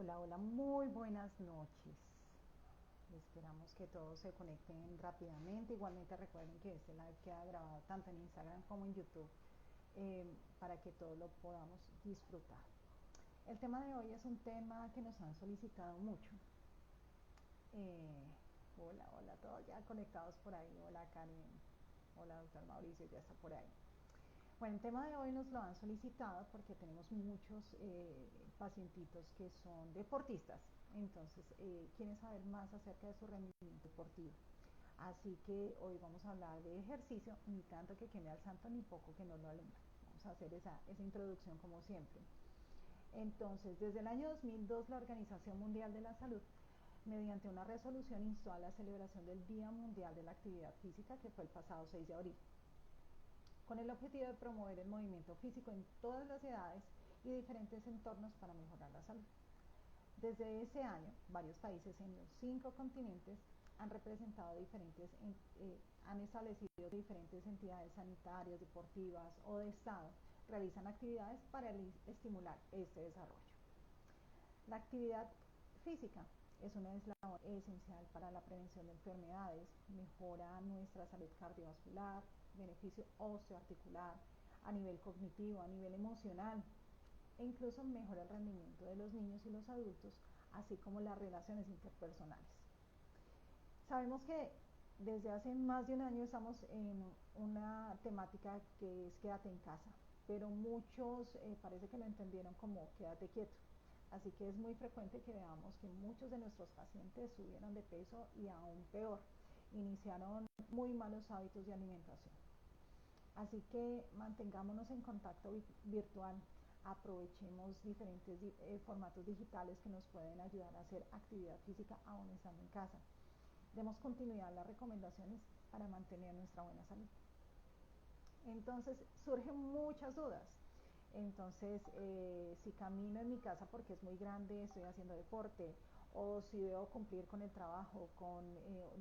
Hola, hola, muy buenas noches. Esperamos que todos se conecten rápidamente. Igualmente recuerden que este live queda grabado tanto en Instagram como en YouTube para que todos lo podamos disfrutar. El tema de hoy es un tema que nos han solicitado mucho. Eh, hola, hola, todos ya conectados por ahí. Hola, Karen. Hola, doctor Mauricio, ya está por ahí. Bueno, el tema de hoy nos lo han solicitado porque tenemos muchos pacientitos que son deportistas, entonces quieren saber más acerca de su rendimiento deportivo. Así que hoy vamos a hablar de ejercicio, ni tanto que queme al santo, ni poco que no lo alumbre. Vamos a hacer esa introducción como siempre. Entonces, desde el año 2002, la Organización Mundial de la Salud, mediante una resolución, instó a la celebración del Día Mundial de la Actividad Física, que fue el pasado 6 de abril, con el objetivo de promover el movimiento físico en todas las edades y diferentes entornos para mejorar la salud. Desde ese año, varios países en los 5 continentes han establecido diferentes entidades sanitarias, deportivas o de Estado realizan actividades para estimular este desarrollo. La actividad física es una eslabón esencial para la prevención de enfermedades, mejora nuestra salud cardiovascular, beneficio osteoarticular, a nivel cognitivo, a nivel emocional, e incluso mejora el rendimiento de los niños y los adultos, así como las relaciones interpersonales. Sabemos que desde hace más de un año estamos en una temática que es quédate en casa, pero muchos parece que lo entendieron como quédate quieto. Así que es muy frecuente que veamos que muchos de nuestros pacientes subieron de peso y aún peor, iniciaron muy malos hábitos de alimentación. Así que mantengámonos en contacto virtual, aprovechemos diferentes formatos digitales que nos pueden ayudar a hacer actividad física aún estando en casa. Demos continuidad a las recomendaciones para mantener nuestra buena salud. Entonces surgen muchas dudas. Entonces, si camino en mi casa porque es muy grande, estoy haciendo deporte, o si debo cumplir con el trabajo, con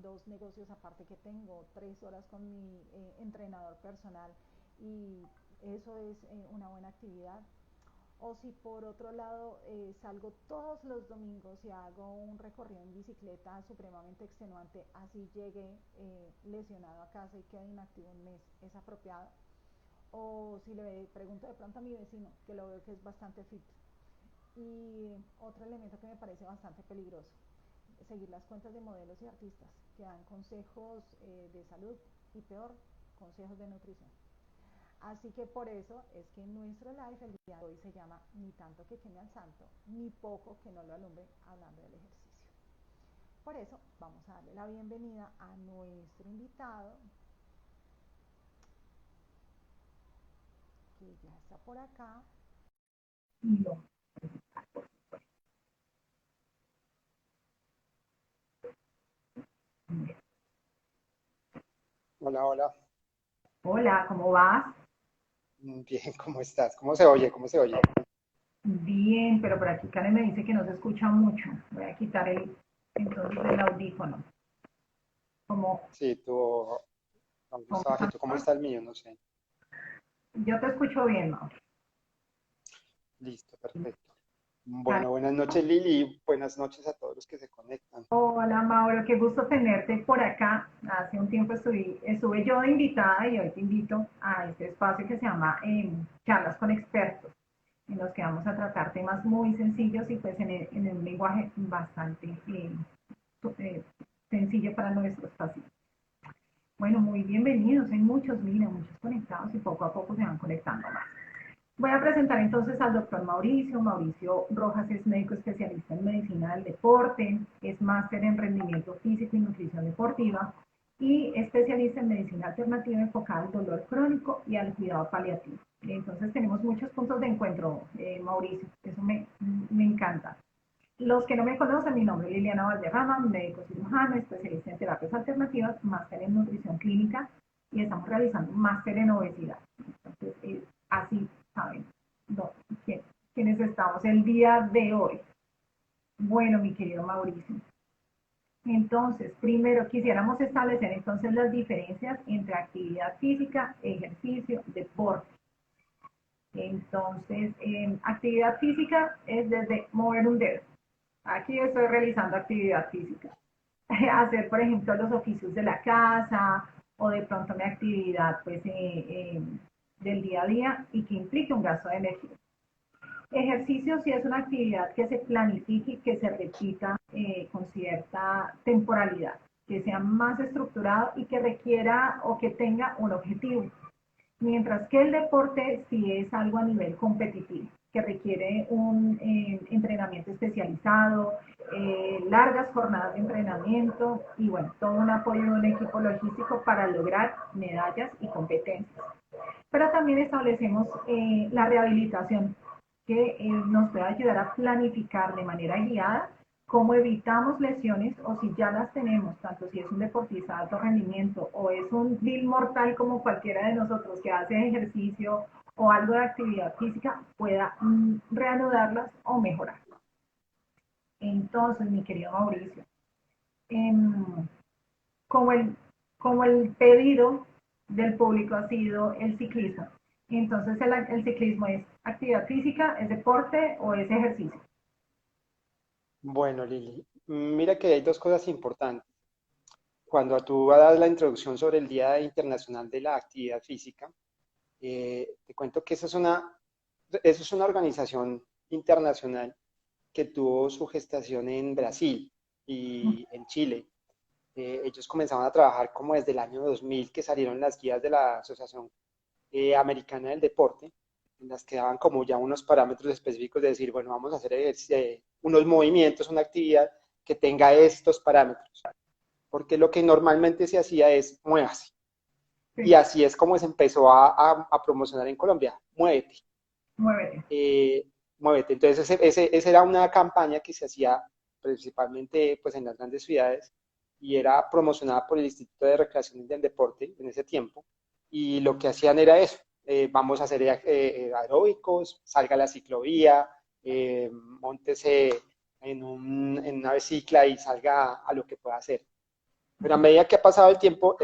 2 negocios aparte que tengo, 3 horas con mi entrenador personal, y eso es una buena actividad. O si por otro lado salgo todos los domingos y hago un recorrido en bicicleta supremamente extenuante, así llegue lesionado a casa y quede inactivo un mes, ¿es apropiado? O si le pregunto de pronto a mi vecino, que lo veo que es bastante fit. Y otro elemento que me parece bastante peligroso, seguir las cuentas de modelos y artistas que dan consejos de salud y peor, consejos de nutrición. Así que por eso es que nuestro live el día de hoy se llama Ni tanto que queme al santo, ni poco que no lo alumbre, hablando del ejercicio. Por eso vamos a darle la bienvenida a nuestro invitado, que ya está por acá. No. Hola, hola. Hola, ¿cómo vas? Bien, ¿cómo estás? ¿Cómo se oye? ¿Cómo se oye? Bien, pero por aquí Karen me dice que no se escucha mucho. Voy a quitar entonces el audífono. Como, Sí, tu audio como está bajito. ¿Cómo está el mío? No sé. yo te escucho bien, ¿no? Listo, perfecto. Karen. Bueno, buenas noches, Lili. Buenas noches a todos los que se conectan. Hola Mauro, qué gusto tenerte por acá. Hace un tiempo estuve yo de invitada y hoy te invito a este espacio que se llama Charlas con Expertos, en los que vamos a tratar temas muy sencillos y pues en un lenguaje bastante eh, sencillo para nuestros pacientes. Bueno, muy bienvenidos, hay muchos, mira, muchos conectados y poco a poco se van conectando más. Voy a presentar entonces al doctor Mauricio. Mauricio Rojas es médico especialista en medicina del deporte, es máster en rendimiento físico y nutrición deportiva y especialista en medicina alternativa enfocada al dolor crónico y al cuidado paliativo. Entonces tenemos muchos puntos de encuentro, Mauricio, eso me encanta. Los que no me conocen, mi nombre es Liliana Valderrama, médico cirujano, especialista en terapias alternativas, máster en nutrición clínica y estamos realizando un máster en obesidad. Entonces, así saben no, quiénes estamos el día de hoy. Bueno, mi querido Mauricio. Entonces, primero quisiéramos establecer entonces las diferencias entre actividad física, ejercicio, deporte. Entonces, actividad física es desde mover un dedo. Aquí estoy realizando actividad física. Hacer, por ejemplo, los oficios de la casa o de pronto mi actividad pues, del día a día y que implique un gasto de energía. Ejercicio sí es una actividad que se planifique y que se repita con cierta temporalidad, que sea más estructurado y que requiera o que tenga un objetivo. Mientras que el deporte sí es algo a nivel competitivo, que requiere un entrenamiento especializado, largas jornadas de entrenamiento y bueno, todo un apoyo de un equipo logístico para lograr medallas y competencias. Pero también establecemos la rehabilitación, que nos puede ayudar a planificar de manera guiada cómo evitamos lesiones o si ya las tenemos, tanto si es un deportista de alto rendimiento o es un vil mortal como cualquiera de nosotros que hace ejercicio o algo de actividad física, pueda reanudarlas o mejorar. Entonces, mi querido Mauricio, em, como el, como el pedido del público ha sido el ciclismo. Entonces el ciclismo es actividad física, es deporte o es ejercicio. Bueno, Lili, mira que hay dos cosas importantes. Cuando tú das la introducción sobre el Día Internacional de la Actividad Física, te cuento que eso es una organización internacional que tuvo su gestación en Brasil y en Chile. Ellos comenzaron a trabajar como desde el año 2000 que salieron las guías de la Asociación Americana del Deporte, en las que daban como ya unos parámetros específicos de decir, bueno, vamos a hacer unos movimientos, una actividad que tenga estos parámetros, porque lo que normalmente se hacía es muévase, y Sí, así es como se empezó a promocionar en Colombia, muévete, muévete. eh, muévete. Entonces esa era una campaña que se hacía principalmente pues, en las grandes ciudades y era promocionada por el Instituto de Recreación y del Deporte en ese tiempo. Y lo que hacían era eso, vamos a hacer aeróbicos, salga a la ciclovía, montese en una bicicla y salga a lo que pueda hacer. Pero a medida que ha pasado el tiempo,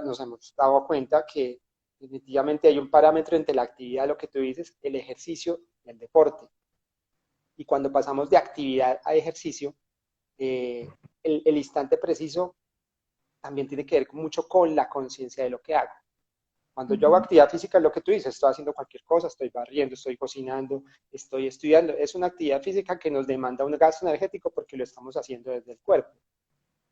nos hemos dado cuenta que definitivamente hay un parámetro entre la actividad, lo que tú dices, el ejercicio y el deporte. Y cuando pasamos de actividad a ejercicio, el instante preciso también tiene que ver mucho con la conciencia de lo que hago. Cuando yo hago Ujú. actividad física, es lo que tú dices, estoy haciendo cualquier cosa, estoy barriendo, estoy cocinando, estoy estudiando. Es una actividad física que nos demanda un gasto energético porque lo estamos haciendo desde el cuerpo.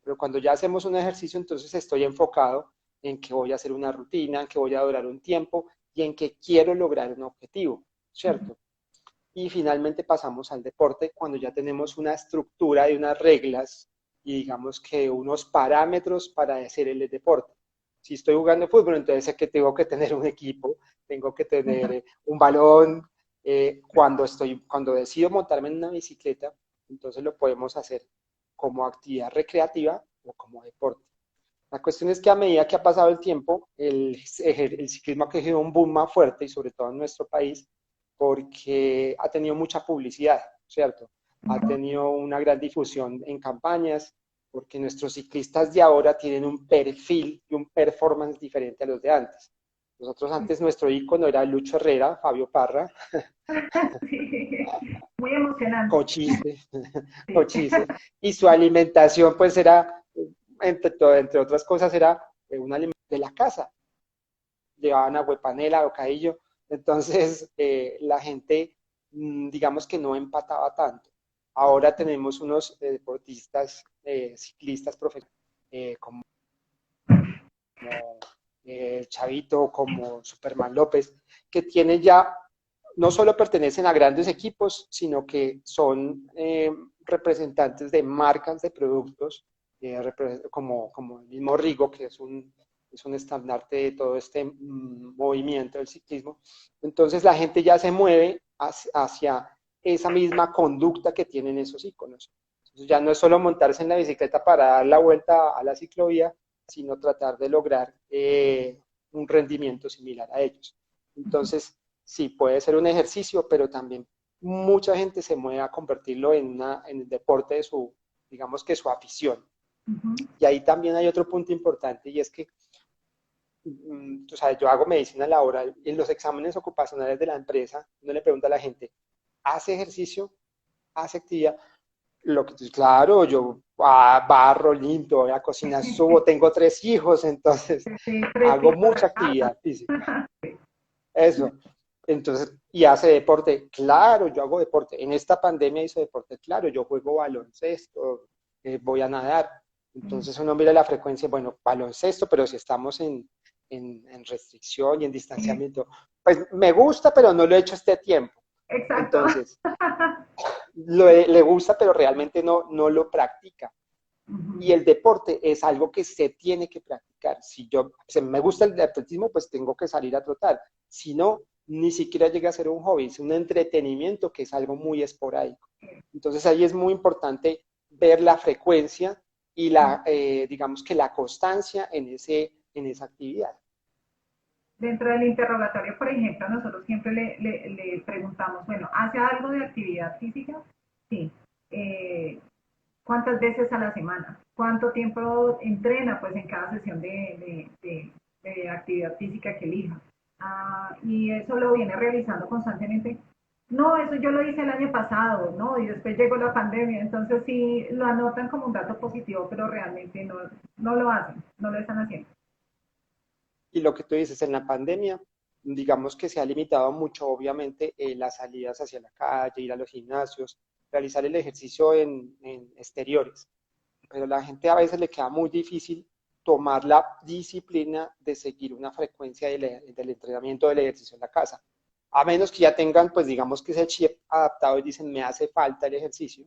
Pero cuando ya hacemos un ejercicio, entonces estoy enfocado en que voy a hacer una rutina, en que voy a durar un tiempo y en que quiero lograr un objetivo, ¿cierto? Y finalmente pasamos al deporte cuando ya tenemos una estructura y unas reglas y digamos que unos parámetros para hacer el deporte. Si estoy jugando fútbol, entonces sé que tengo que tener un equipo, tengo que tener un balón. Cuando decido montarme en una bicicleta, entonces lo podemos hacer como actividad recreativa o como deporte. La cuestión es que a medida que ha pasado el tiempo, el ciclismo ha cogido un boom más fuerte y sobre todo en nuestro país porque ha tenido mucha publicidad, ¿cierto? Ha tenido una gran difusión en campañas, porque nuestros ciclistas de ahora tienen un perfil y un performance diferente a los de antes. Nosotros antes nuestro ícono era Lucho Herrera, Fabio Parra, Sí. Muy emocionante. Cochise, Sí. Cochise, y su alimentación pues era, entre otras cosas, era una alimentación de la casa, llevaban aguepanela, bocadillo, entonces la gente, digamos que no empataba tanto. Ahora tenemos unos deportistas, ciclistas profesionales, como Chavito, como Superman López, que tienen ya, no solo pertenecen a grandes equipos, sino que son representantes de marcas de productos, como el mismo Rigo, que es un estandarte de todo este movimiento del ciclismo. Entonces la gente ya se mueve hacia esa misma conducta que tienen esos iconos. Entonces ya no es solo montarse en la bicicleta para dar la vuelta a la ciclovía, sino tratar de lograr un rendimiento similar a ellos. Entonces, sí, puede ser un ejercicio, pero también mucha gente se mueve a convertirlo en el deporte de su, digamos que su afición. Ujú. Y ahí también hay otro punto importante y es que, tú sabes, yo hago medicina laboral y en los exámenes ocupacionales de la empresa, uno le pregunta a la gente, ¿hace ejercicio? ¿Hace actividad? Claro, yo barro, limpio, voy a cocinar, subo, tengo 3 hijos, entonces Sí, tres hago hijos mucha en casa. actividad física. Eso. Entonces, y hace deporte, claro, yo hago deporte. En esta pandemia hice deporte, claro, yo juego baloncesto, voy a nadar. Entonces uno mira la frecuencia, bueno, baloncesto, pero si estamos en restricción y en Sí, distanciamiento, pues me gusta, pero no lo he hecho este tiempo. exacto. Entonces, le gusta, pero realmente no lo practica. Y Ujú. el deporte es algo que se tiene que practicar. Si yo, si me gusta el atletismo, pues tengo que salir a trotar. Si no, ni siquiera llega a ser un hobby, es un entretenimiento que es algo muy esporádico. Entonces ahí es muy importante ver la frecuencia y digamos que la constancia en esa actividad. Dentro del interrogatorio, por ejemplo, nosotros siempre le preguntamos, bueno, ¿hace algo de actividad física? Sí. Eh, ¿Cuántas veces a la semana? ¿Cuánto tiempo entrena pues en cada sesión de actividad física que elija? Y eso lo viene realizando constantemente. No, eso yo lo hice el año pasado, ¿no? Y después llegó la pandemia, entonces sí lo anotan como un dato positivo, pero realmente no lo hacen, no lo están haciendo. Y lo que tú dices, en la pandemia, digamos que se ha limitado mucho, obviamente, las salidas hacia la calle, ir a los gimnasios, realizar el ejercicio en exteriores. Pero a la gente a veces le queda muy difícil tomar la disciplina de seguir una frecuencia del entrenamiento del ejercicio en la casa. A menos que ya tengan, pues digamos que ese chip adaptado y dicen, me hace falta el ejercicio,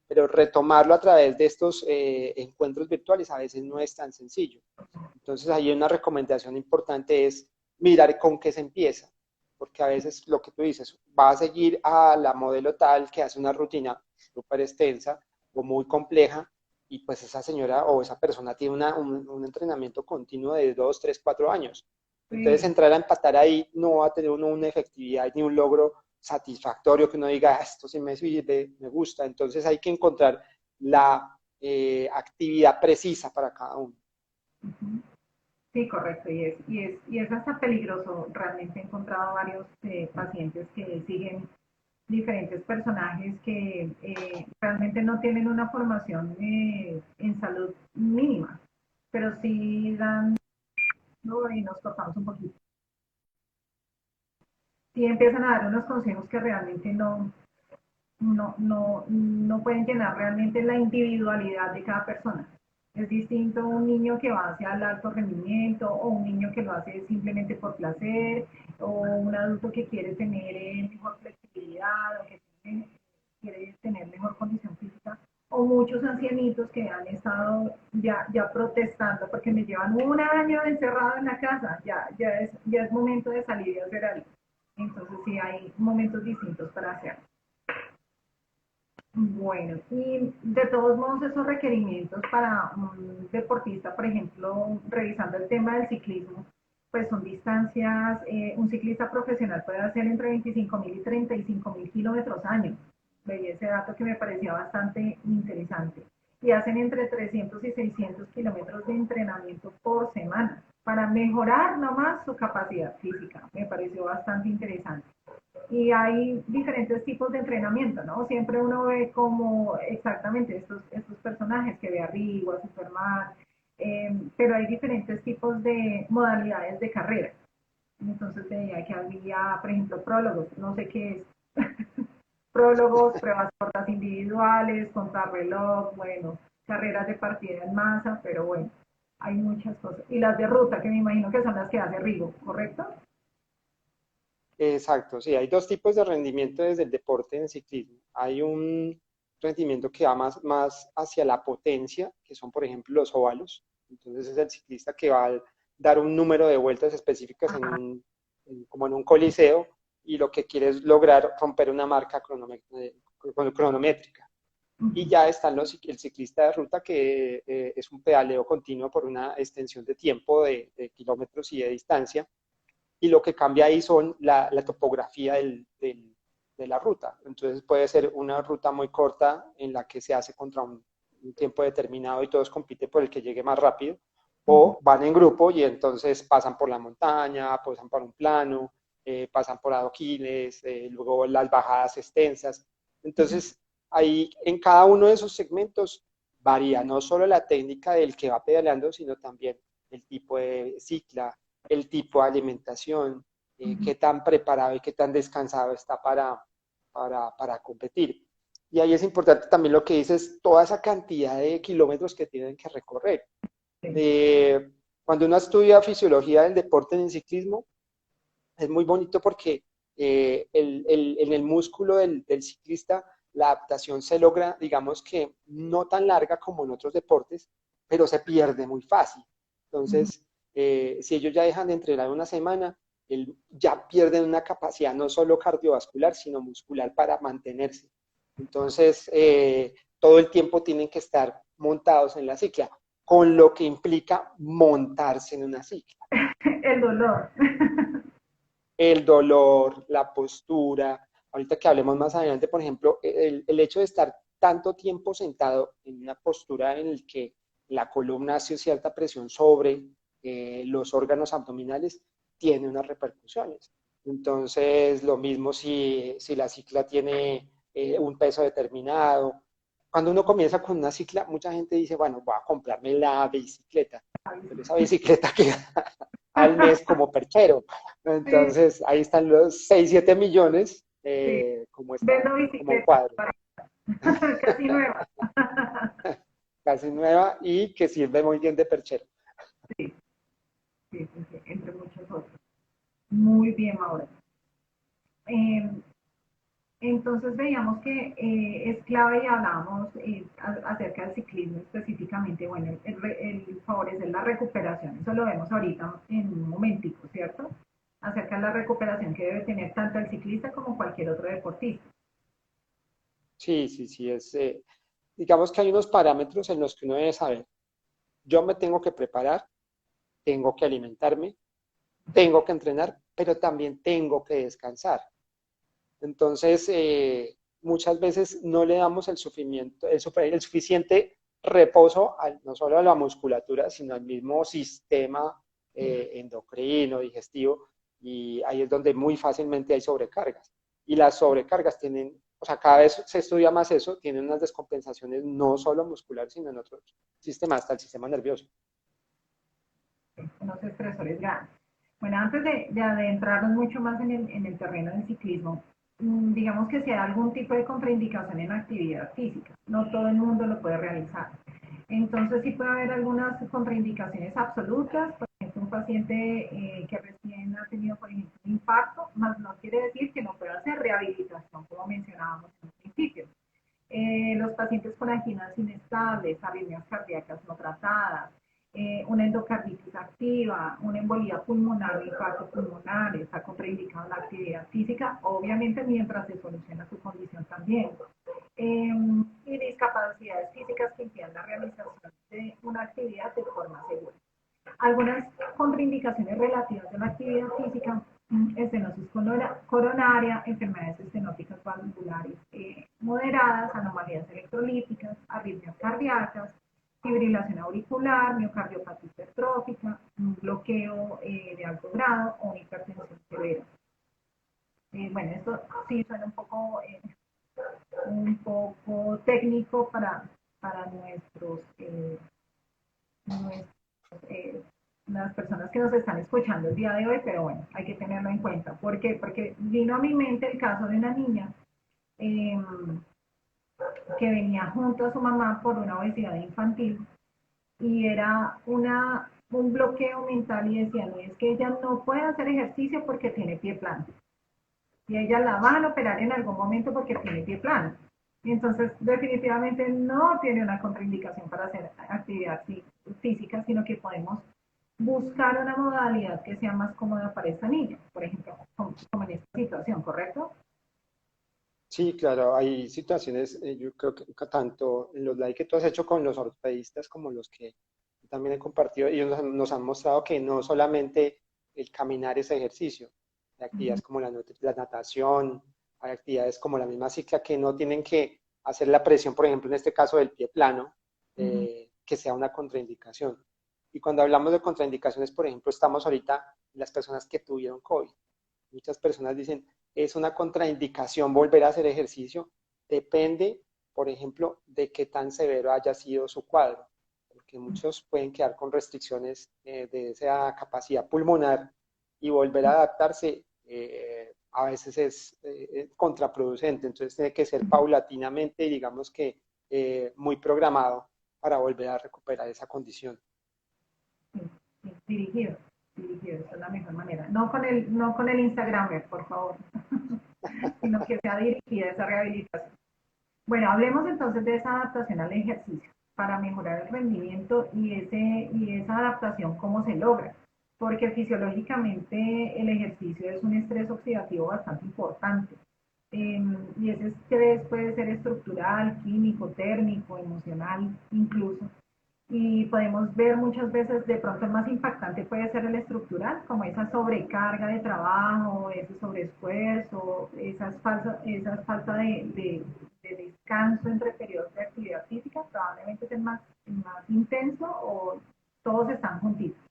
pero retomarlo a través de estos encuentros virtuales a veces no es tan sencillo. Entonces ahí una recomendación importante es mirar con qué se empieza, porque a veces lo que tú dices, va a seguir a la modelo tal que hace una rutina súper extensa o muy compleja, y pues esa señora o esa persona tiene un entrenamiento continuo de 2, 3, 4 años. Entonces Sí, entrar a empatar ahí no va a tener uno una efectividad ni un logro satisfactorio que uno diga, esto sí me sirve, me gusta. Entonces hay que encontrar la actividad precisa para cada uno. uh-huh. Sí, correcto, y es hasta peligroso. Realmente he encontrado varios pacientes que siguen diferentes personajes que realmente no tienen una formación en salud mínima, pero sí dan, ¿no? Y nos cortamos un poquito. Sí empiezan a dar unos consejos que realmente no pueden llenar realmente la individualidad de cada persona. Es distinto un niño que va hacia el alto rendimiento o un niño que lo hace simplemente por placer o un adulto que quiere tener mejor flexibilidad o que quiere tener mejor condición física o muchos ancianitos que han estado ya protestando porque me llevan un año encerrado en la casa, ya es momento de salir y hacer algo. Entonces sí hay momentos distintos para hacerlo. Bueno, y de todos modos esos requerimientos para un deportista, por ejemplo, revisando el tema del ciclismo, pues son distancias, un ciclista profesional puede hacer entre 25.000 y 35.000 kilómetros año. Veía ese dato que me parecía bastante interesante. Y hacen entre 300 y 600 kilómetros de entrenamiento por semana para mejorar nomás su capacidad física. Me pareció bastante interesante y hay diferentes tipos de entrenamiento, ¿no? Siempre uno ve como exactamente estos personajes que ve a Rigo, a Superman, pero hay diferentes tipos de modalidades de carrera. Entonces veía que había, por ejemplo, prólogos, no sé qué es, prólogos, pruebas cortas individuales, contrarreloj, bueno, carreras de partida en masa, pero bueno, hay muchas cosas. Y las de ruta, que me imagino que son las que hace Rigo, ¿correcto? Exacto, sí, hay dos tipos de rendimiento desde el deporte en ciclismo. Hay un rendimiento que va más hacia la potencia, que son, por ejemplo, los óvalos. Entonces es el ciclista que va a dar un número de vueltas específicas como en un coliseo, y lo que quiere es lograr romper una marca cronométrica. Y Uh-huh. ya está el ciclista de ruta, que es un pedaleo continuo por una extensión de tiempo de kilómetros y de distancia, y lo que cambia ahí son la topografía de la ruta. Entonces puede ser una ruta muy corta en la que se hace contra un tiempo determinado y todos compiten por el que llegue más rápido, Uh-huh. o van en grupo y entonces pasan por la montaña, pasan por un plano, pasan por adoquines, luego las bajadas extensas. Entonces ahí en cada uno de esos segmentos varía no solo la técnica del que va pedaleando, sino también el tipo de cicla, el tipo de alimentación, qué tan preparado y qué tan descansado está para competir. Y ahí es importante también lo que dices, toda esa cantidad de kilómetros que tienen que recorrer. Cuando uno estudia fisiología del deporte en el ciclismo, es muy bonito porque en el músculo del ciclista la adaptación se logra, digamos que no tan larga como en otros deportes, pero se pierde muy fácil. Entonces, si ellos ya dejan de entrenar una semana, ya pierden una capacidad no solo cardiovascular, sino muscular para mantenerse. Entonces, todo el tiempo tienen que estar montados en la cicla, con lo que implica montarse en una cicla. El dolor. El dolor, la postura. Ahorita que hablemos más adelante, por ejemplo, el hecho de estar tanto tiempo sentado en una postura en la que la columna hace cierta presión sobre los órganos abdominales, tiene unas repercusiones. Entonces, lo mismo si la cicla tiene un peso determinado. Cuando uno comienza con una cicla, mucha gente dice, bueno, voy a comprarme la bicicleta, pero esa bicicleta queda al mes como perchero. Sí, Entonces, ahí están los 6 7 millones, sí. como está, Vendo como un bicicleta, cuadro, casi nueva. casi nueva y que sirve muy bien de perchero. Sí, sí, sí, sí, entre muchos otros. Muy bien, Maura. Eh, entonces veíamos que es clave y hablábamos acerca del ciclismo específicamente, bueno, el favorecer la recuperación, eso lo vemos ahorita en un momentico, ¿cierto? Acerca de la recuperación que debe tener tanto el ciclista como cualquier otro deportista. Sí, sí, sí, digamos que hay unos parámetros en los que uno debe saber, yo me tengo que preparar, tengo que alimentarme, tengo que entrenar, pero también tengo que descansar. Entonces, muchas veces no le damos el suficiente reposo no solo a la musculatura, sino al mismo sistema endocrino, digestivo, y ahí es donde muy fácilmente hay sobrecargas. Y las sobrecargas tienen, o sea, cada vez se estudia más eso, tienen unas descompensaciones no solo musculares, sino en otros sistemas, hasta el sistema nervioso. Unos estresores grandes. Bueno, antes de adentrarnos mucho más en el terreno del ciclismo, digamos que si hay algún tipo de contraindicación en actividad física, no todo el mundo lo puede realizar. Entonces sí puede haber algunas contraindicaciones absolutas, por ejemplo, un paciente que recién ha tenido, por ejemplo, un infarto, más no quiere decir que no pueda hacer rehabilitación, como mencionábamos en un principio. Los pacientes con anginas inestables, arritmias cardíacas no tratadas, una endocarditis activa, una embolía pulmonar o infarto pulmonar, está contraindicado la actividad física, obviamente mientras se soluciona su condición también. Y discapacidades físicas que impidan la realización de una actividad de forma segura. Algunas contraindicaciones relativas de la actividad física, estenosis coronaria, enfermedades estenóticas valvulares moderadas, anomalías electrolíticas, arritmias cardíacas, fibrilación auricular, miocardiopatía hipertrófica, un bloqueo de alto grado o hipertensión severa. Bueno, esto sí suena un poco técnico para nuestros las personas que nos están escuchando el día de hoy, pero bueno, hay que tenerlo en cuenta. ¿Por qué? Porque vino a mi mente el caso de una niña eh, que venía junto a su mamá por una obesidad infantil y era un bloqueo mental y decían, es que ella no puede hacer ejercicio porque tiene pie plano. Y ella la van a operar en algún momento porque tiene pie plano. Y entonces, definitivamente no tiene una contraindicación para hacer actividad física, sino que podemos buscar una modalidad que sea más cómoda para esta niña, por ejemplo, como en esta situación, ¿correcto? Sí, claro, hay situaciones, yo creo que tanto en los live que tú has hecho con los ortopedistas como los que también he compartido, ellos nos han mostrado que no solamente el caminar es ejercicio, hay Uh -huh. actividades como la natación, hay actividades como la misma cicla que no tienen que hacer la presión, por ejemplo, en este caso del pie plano, Uh -huh. que sea una contraindicación. Y cuando hablamos de contraindicaciones, por ejemplo, estamos ahorita en las personas que tuvieron COVID. Muchas personas dicen, es una contraindicación volver a hacer ejercicio. Depende por ejemplo, de qué tan severo haya sido su cuadro, porque muchos pueden quedar con restricciones de esa capacidad pulmonar y volver a adaptarse a veces es contraproducente, entonces tiene que ser paulatinamente y digamos que muy programado para volver a recuperar esa condición. Sí, sí, dirigido, dirigido, esa es la mejor manera. No con el Instagramer, por favor, sino que sea dirigida esa rehabilitación. Bueno, hablemos entonces de esa adaptación al ejercicio para mejorar el rendimiento y esa adaptación, ¿cómo se logra? Porque fisiológicamente el ejercicio es un estrés oxidativo bastante importante. Y ese estrés puede ser estructural, químico, térmico, emocional, incluso. Y podemos ver muchas veces, de pronto el más impactante puede ser el estructural, como esa sobrecarga de trabajo, ese sobreesfuerzo, esas falta de descanso entre periodos de actividad física, probablemente es el más intenso o todos están juntitos.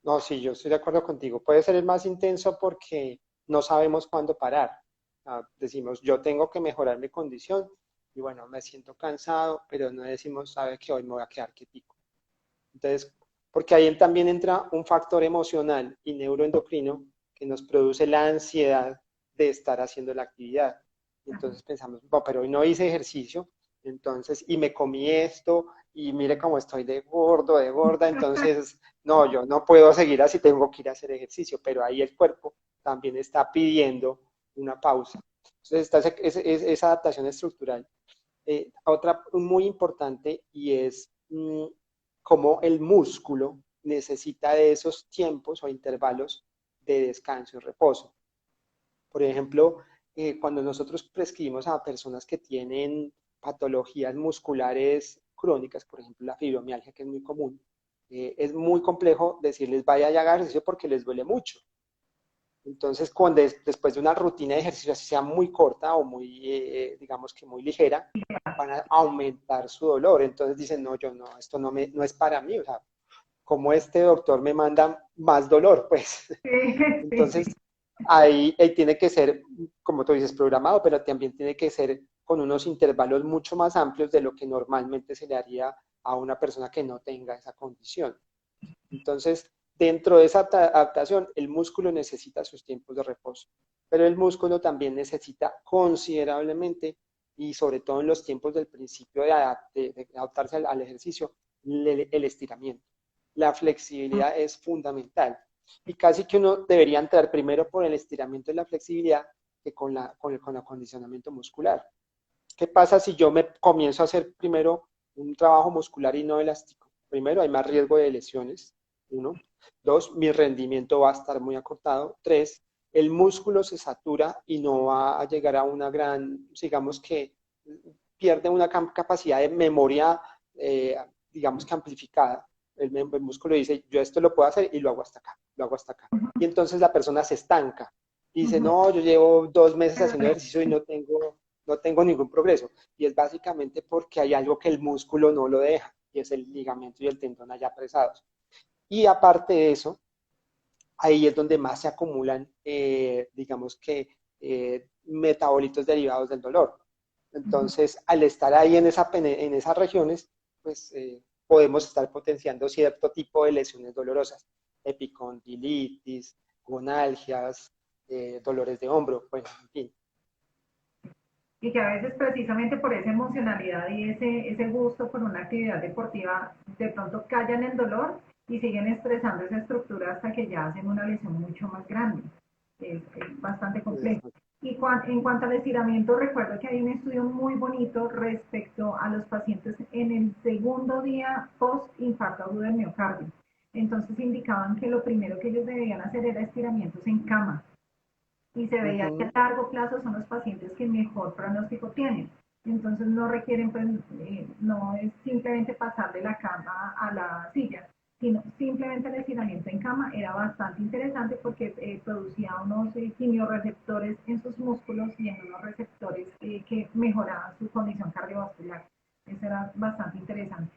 No, sí, yo estoy de acuerdo contigo. Puede ser el más intenso porque no sabemos cuándo parar. Decimos, yo tengo que mejorar mi condición y bueno, me siento cansado, pero no decimos, sabe que hoy me voy a quedar quietico. Entonces, porque ahí también entra un factor emocional y neuroendocrino que nos produce la ansiedad de estar haciendo la actividad. Entonces pensamos, bueno, pero hoy no hice ejercicio, entonces, y me comí esto, y mire cómo estoy de gordo, de gorda, entonces, no, yo no puedo seguir así, tengo que ir a hacer ejercicio, pero ahí el cuerpo también está pidiendo una pausa. Entonces, está esa adaptación estructural. Otra muy importante y es cómo el músculo necesita de esos tiempos o intervalos de descanso y reposo. Por ejemplo, cuando nosotros prescribimos a personas que tienen patologías musculares crónicas, por ejemplo la fibromialgia, que es muy común, es muy complejo decirles vaya a hacer ejercicio porque les duele mucho. Entonces, cuando después de una rutina de ejercicio, así sea muy corta o muy, digamos que muy ligera, van a aumentar su dolor. Entonces dicen, no, yo no, esto no es para mí. O sea, como este doctor me manda más dolor, pues. Sí, sí, Entonces, ahí tiene que ser, como tú dices, programado, pero también tiene que ser con unos intervalos mucho más amplios de lo que normalmente se le haría a una persona que no tenga esa condición. Entonces, dentro de esa adaptación, el músculo necesita sus tiempos de reposo, pero el músculo también necesita considerablemente, y sobre todo en los tiempos del principio de adaptarse al ejercicio, el estiramiento. La flexibilidad es fundamental y casi que uno debería entrar primero por el estiramiento y la flexibilidad que con el acondicionamiento muscular. ¿Qué pasa si yo me comienzo a hacer primero un trabajo muscular y no elástico? Primero, hay más riesgo de lesiones. Uno. Dos, mi rendimiento va a estar muy acortado. Tres, el músculo se satura y no va a llegar a una gran, digamos que pierde una capacidad de memoria, digamos que amplificada. El músculo dice, yo esto lo puedo hacer y lo hago hasta acá, lo hago hasta acá. Y entonces la persona se estanca. Dice, no, yo llevo 2 meses haciendo ejercicio y no tengo ningún progreso. Y es básicamente porque hay algo que el músculo no lo deja, y es el ligamento y el tendón allá apresados. Y aparte de eso, ahí es donde más se acumulan, digamos que, metabolitos derivados del dolor. Entonces, al estar ahí en esas regiones, pues podemos estar potenciando cierto tipo de lesiones dolorosas, epicondilitis, gonalgias, dolores de hombro, bueno, en fin. y que a veces precisamente por esa emocionalidad y ese gusto por una actividad deportiva, de pronto callan el dolor y siguen estresando esa estructura hasta que ya hacen una lesión mucho más grande. Es bastante complejo. Y en cuanto al estiramiento, recuerdo que hay un estudio muy bonito respecto a los pacientes en el segundo día post-infarto agudo del miocardio. Entonces indicaban que lo primero que ellos debían hacer era estiramientos en cama y se veía que a Ujú. largo plazo son los pacientes que mejor pronóstico tienen. Entonces no requieren, pues, no es simplemente pasar de la cama a la silla, sino simplemente el estiramiento en cama era bastante interesante porque producía unos quimiorreceptores en sus músculos y en unos receptores que mejoraban su condición cardiovascular. Eso era bastante interesante.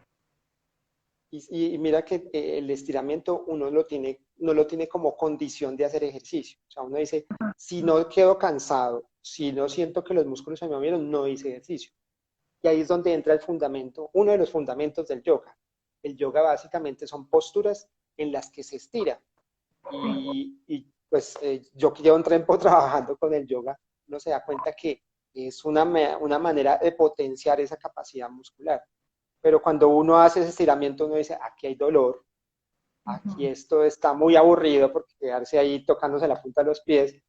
Y mira que el estiramiento uno no lo tiene como condición de hacer ejercicio. O sea, uno dice, si no quedo cansado, si no siento que los músculos se me movieron, no hice ejercicio. Y ahí es donde entra el fundamento, uno de los fundamentos del yoga. El yoga básicamente son posturas en las que se estira. Y pues yo que llevo un tiempo trabajando con el yoga, uno se da cuenta que es una manera de potenciar esa capacidad muscular. Pero cuando uno hace ese estiramiento, uno dice, aquí hay dolor, aquí esto está muy aburrido porque quedarse ahí tocándose la punta de los pies,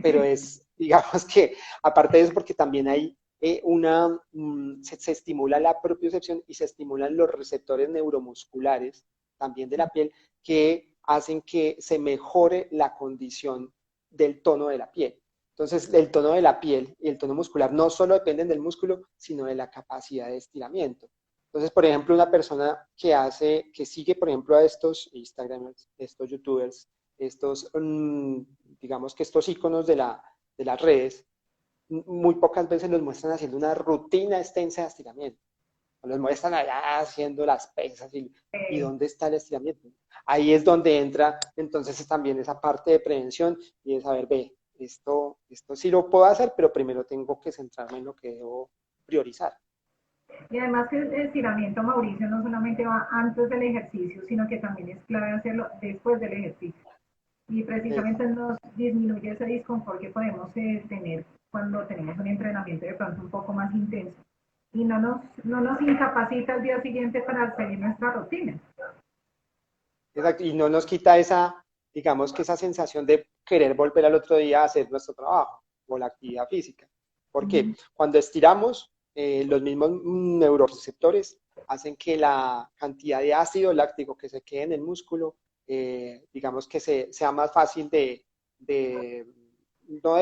pero es, digamos que, aparte de eso, porque también hay se estimula la propiocepción y se estimulan los receptores neuromusculares también de la piel que hacen que se mejore la condición del tono de la piel. Entonces, el tono de la piel y el tono muscular no solo dependen del músculo, sino de la capacidad de estiramiento. Entonces, por ejemplo, una persona que sigue, por ejemplo, a estos Instagramers, estos YouTubers, estos, digamos que estos íconos de las redes, muy pocas veces los muestran haciendo una rutina extensa de estiramiento. Los muestran allá haciendo las pesas y ¿dónde está el estiramiento? Ahí es donde entra entonces también esa parte de prevención y de saber, ve, esto sí lo puedo hacer, pero primero tengo que centrarme en lo que debo priorizar. Y además que el estiramiento, Mauricio, no solamente va antes del ejercicio, sino que también es clave hacerlo después del ejercicio. Y precisamente nos disminuye ese disconfort que podemos tener cuando tenemos un entrenamiento de pronto un poco más intenso. Y no nos incapacita al día siguiente para seguir nuestra rutina. Exacto, y no nos quita esa, digamos que esa sensación de querer volver al otro día a hacer nuestro trabajo o la actividad física. Porque cuando estiramos, los mismos neuroreceptores hacen que la cantidad de ácido láctico que se quede en el músculo, digamos que sea más fácil no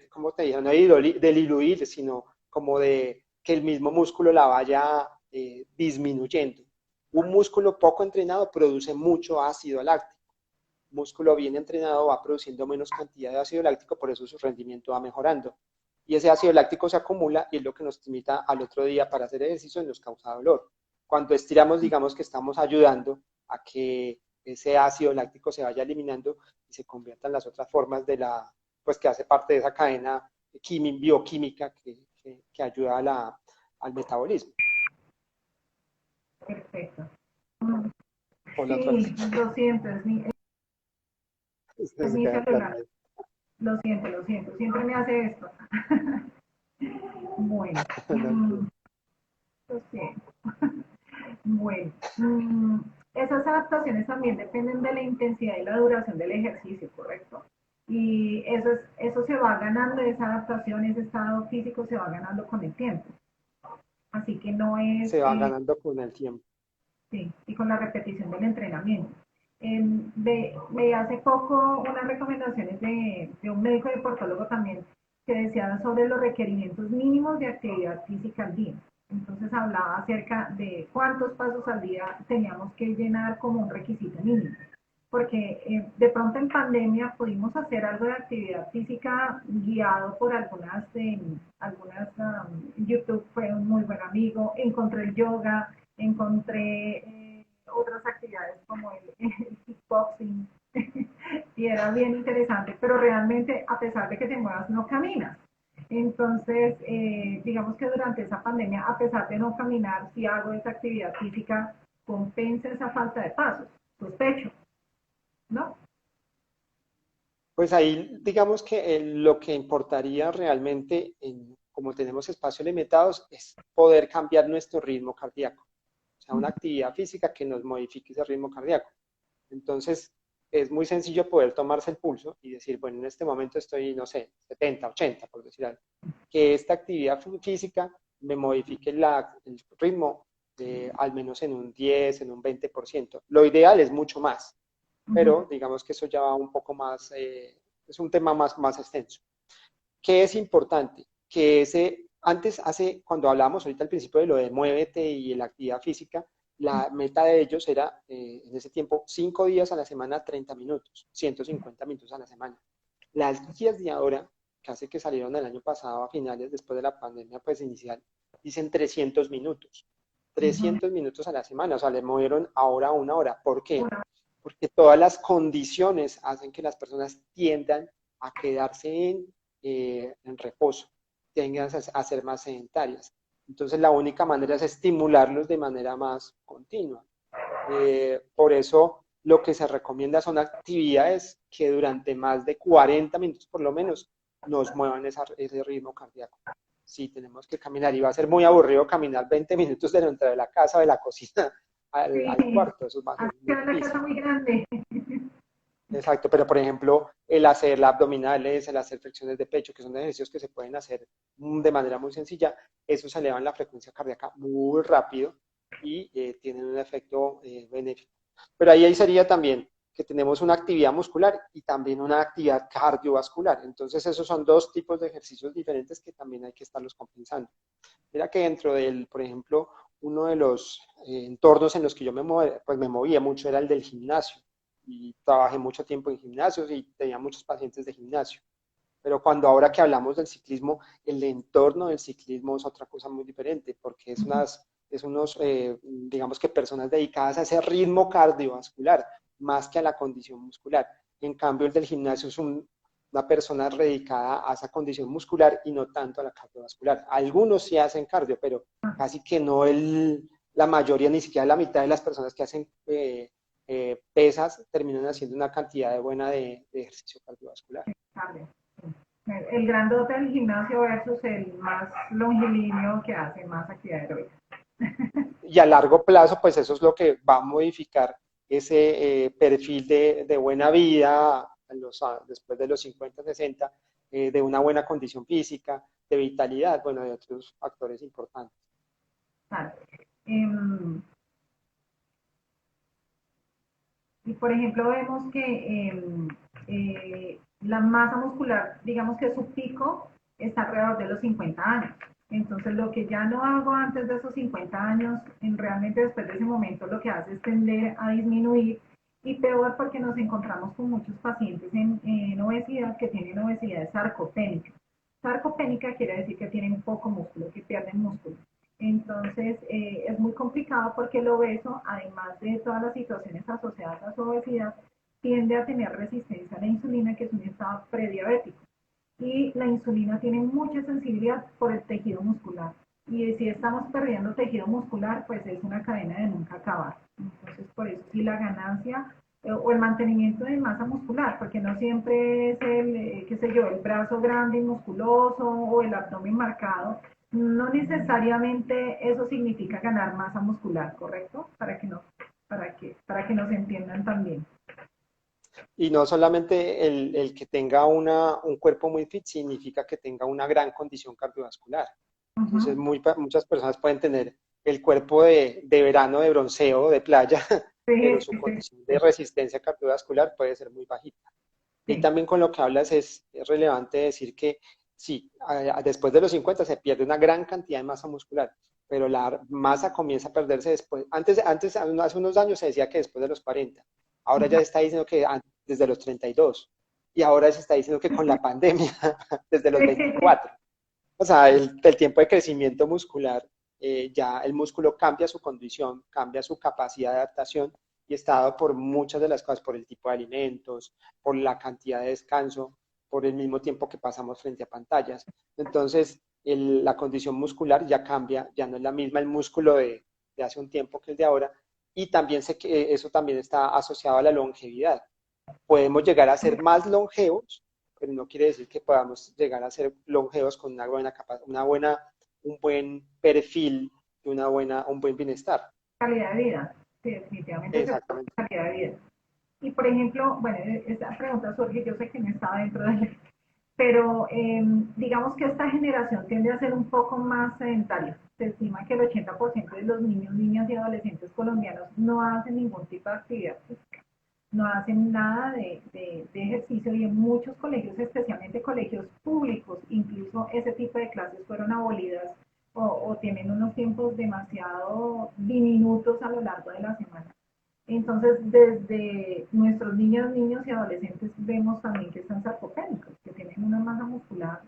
¿cómo te digo? No de diluir, sino como de que el mismo músculo la vaya disminuyendo. Un músculo poco entrenado produce mucho ácido láctico. Un músculo bien entrenado va produciendo menos cantidad de ácido láctico, por eso su rendimiento va mejorando. Y ese ácido láctico se acumula y es lo que nos limita al otro día para hacer ejercicio y nos causa dolor. Cuando estiramos, digamos que estamos ayudando a que ese ácido láctico se vaya eliminando y se convierta en las otras formas pues que hace parte de esa cadena bioquímica que ayuda al metabolismo. Perfecto. Sí, lo siento, es mi celular. Lo siento, siempre me hace esto. Bueno, lo siento. Bueno, esas adaptaciones también dependen de la intensidad y la duración del ejercicio, ¿correcto? Y eso se va ganando, esa adaptación, ese estado físico se va ganando con el tiempo. Así que no es... Se va ganando con el tiempo. Sí, y con la repetición del entrenamiento. Veí hace poco unas recomendaciones de un médico deportólogo también que decía sobre los requerimientos mínimos de actividad física al día. Entonces hablaba acerca de cuántos pasos al día teníamos que llenar como un requisito mínimo. Porque de pronto en pandemia pudimos hacer algo de actividad física guiado por YouTube fue un muy buen amigo, encontré el yoga, encontré otras actividades como el kickboxing y era bien interesante, pero realmente a pesar de que te muevas no caminas. Entonces, digamos que durante esa pandemia, a pesar de no caminar, si hago esa actividad física, compensa esa falta de pasos, sospecho, ¿no? Pues ahí digamos que lo que importaría realmente, como tenemos espacios limitados, es poder cambiar nuestro ritmo cardíaco. O sea, una actividad física que nos modifique ese ritmo cardíaco. Entonces, es muy sencillo poder tomarse el pulso y decir, bueno, en este momento estoy, no sé, 70, 80, por decir algo. Que esta actividad física me modifique el ritmo al menos en un 10, en un 20%. Lo ideal es mucho más, pero digamos que eso ya va un poco más, es un tema más extenso. ¿Qué es importante? Que cuando hablábamos ahorita al principio de lo de muévete y la actividad física, la meta de ellos era, en ese tiempo, 5 días a la semana, 30 minutos, 150 minutos a la semana. Las guías de ahora, casi que salieron el año pasado a finales, después de la pandemia pues inicial, dicen 300 minutos. 300 minutos a la semana, o sea, le movieron ahora a 1 hora. ¿Por qué? Porque todas las condiciones hacen que las personas tiendan a quedarse en reposo, tienden a ser más sedentarias. Entonces la única manera es estimularlos de manera más continua. Por eso lo que se recomienda son actividades que durante más de 40 minutos por lo menos nos muevan ese ritmo cardíaco. Sí, tenemos que caminar y va a ser muy aburrido caminar 20 minutos de la entrada de la casa o de la cocina al Sí, cuarto, eso va a ser muy una casa difícil. muy grande. Exacto, pero por ejemplo, el hacer abdominales, el hacer flexiones de pecho, que son ejercicios que se pueden hacer de manera muy sencilla, esos elevan la frecuencia cardíaca muy rápido y tienen un efecto benéfico. Pero ahí sería también que tenemos una actividad muscular y también una actividad cardiovascular. Entonces, esos son dos tipos de ejercicios diferentes que también hay que estarlos compensando. Mira que dentro del, por ejemplo, uno de los entornos en los que yo pues me movía mucho era el del gimnasio y trabajé mucho tiempo en gimnasios y tenía muchos pacientes de gimnasio. Pero cuando ahora que hablamos del ciclismo, el entorno del ciclismo es otra cosa muy diferente, porque es unos, digamos que personas dedicadas a ese ritmo cardiovascular, más que a la condición muscular. En cambio, el del gimnasio es una persona dedicada a esa condición muscular y no tanto a la cardiovascular. Algunos sí hacen cardio, pero casi que no la mayoría, ni siquiera la mitad de las personas que hacen pesas terminan haciendo una cantidad buena de ejercicio cardiovascular. El grandote del gimnasio versus el más longilíneo que hace más actividad aeróbica. Y a largo plazo, pues eso es lo que va a modificar ese perfil de buena vida después de los 50, 60, de una buena condición física, de vitalidad, bueno, de otros factores importantes. Claro. Y por ejemplo vemos que la masa muscular, digamos que su pico está alrededor de los 50 años. Entonces lo que ya no hago antes de esos 50 años, realmente después de ese momento lo que hace es tender a disminuir y peor porque nos encontramos con muchos pacientes en obesidad que tienen obesidad sarcopénica. Sarcopénica quiere decir que tienen poco músculo, que pierden músculo. Entonces, es muy complicado porque el obeso, además de todas las situaciones asociadas a su obesidad, tiende a tener resistencia a la insulina, que es un estado prediabético. Y la insulina tiene mucha sensibilidad por el tejido muscular. Y si estamos perdiendo tejido muscular, pues es una cadena de nunca acabar. Entonces, por eso sí la ganancia o el mantenimiento de masa muscular, porque no siempre es qué sé yo, el brazo grande y musculoso o el abdomen marcado, no necesariamente eso significa ganar masa muscular, ¿correcto? Para que nos entiendan también. Y no solamente el que tenga un cuerpo muy fit significa que tenga una gran condición cardiovascular. Entonces, muchas personas pueden tener el cuerpo de verano, de bronceo, de playa, pero Sí, su sí, sí. condición de resistencia cardiovascular puede ser muy bajita. Y Sí. también con lo que hablas es relevante decir que sí, después de los 50 se pierde una gran cantidad de masa muscular, pero la masa comienza a perderse después. Antes, hace unos años se decía que después de los 40. Ahora ya se está diciendo que desde los 32. Y ahora se está diciendo que con la pandemia, desde los 24. O sea, el tiempo de crecimiento muscular, ya el músculo cambia su condición, cambia su capacidad de adaptación y está dado por muchas de las cosas, por el tipo de alimentos, por la cantidad de descanso, por el mismo tiempo que pasamos frente a pantallas. Entonces, la condición muscular ya cambia, ya no es la misma el músculo de hace un tiempo que el de ahora, y también sé que eso también está asociado a la longevidad. Podemos llegar a ser más longevos, pero no quiere decir que podamos llegar a ser longevos con un buen perfil y un buen bienestar. Calidad de vida, sí, definitivamente se puede Exactamente. calidad de vida. Y por ejemplo, bueno, esta pregunta surge, yo sé que no estaba dentro de él, pero digamos que esta generación tiende a ser un poco más sedentaria. Se estima que el 80% de los niños, niñas y adolescentes colombianos no hacen ningún tipo de actividad física, no hacen nada de ejercicio y en muchos colegios, especialmente colegios públicos, incluso ese tipo de clases fueron abolidas o tienen unos tiempos demasiado diminutos a lo largo de la semana. Entonces, desde nuestros niños y adolescentes vemos también que están sarcopénicos, que tienen una masa muscular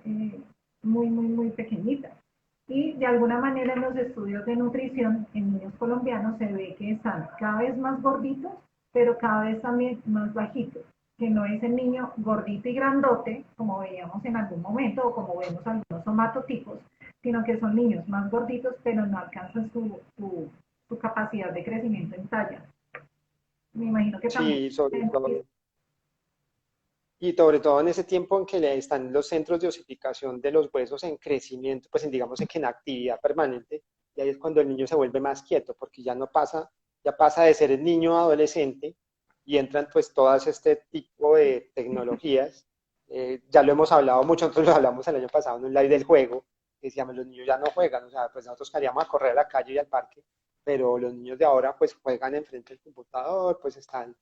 muy pequeñita. Y de alguna manera en los estudios de nutrición en niños colombianos se ve que están cada vez más gorditos, pero cada vez también más bajitos. que no es el niño gordito y grandote, como veíamos en algún momento, o como vemos algunos somatotipos, sino que son niños más gorditos, pero no alcanzan su capacidad de crecimiento en talla. Me imagino que también. Sí, sobre todo en ese tiempo en que están los centros de osificación de los huesos en crecimiento, pues digamos que en actividad permanente, y ahí es cuando el niño se vuelve más quieto, porque ya pasa de ser el niño adolescente y entran pues todas este tipo de tecnologías. Ya lo hemos hablado mucho, nosotros lo hablamos el año pasado en un live del juego, que decíamos, los niños ya no juegan, o sea, pues nosotros queríamos a correr a la calle y al parque, pero los niños de ahora pues juegan enfrente del computador, pues están... o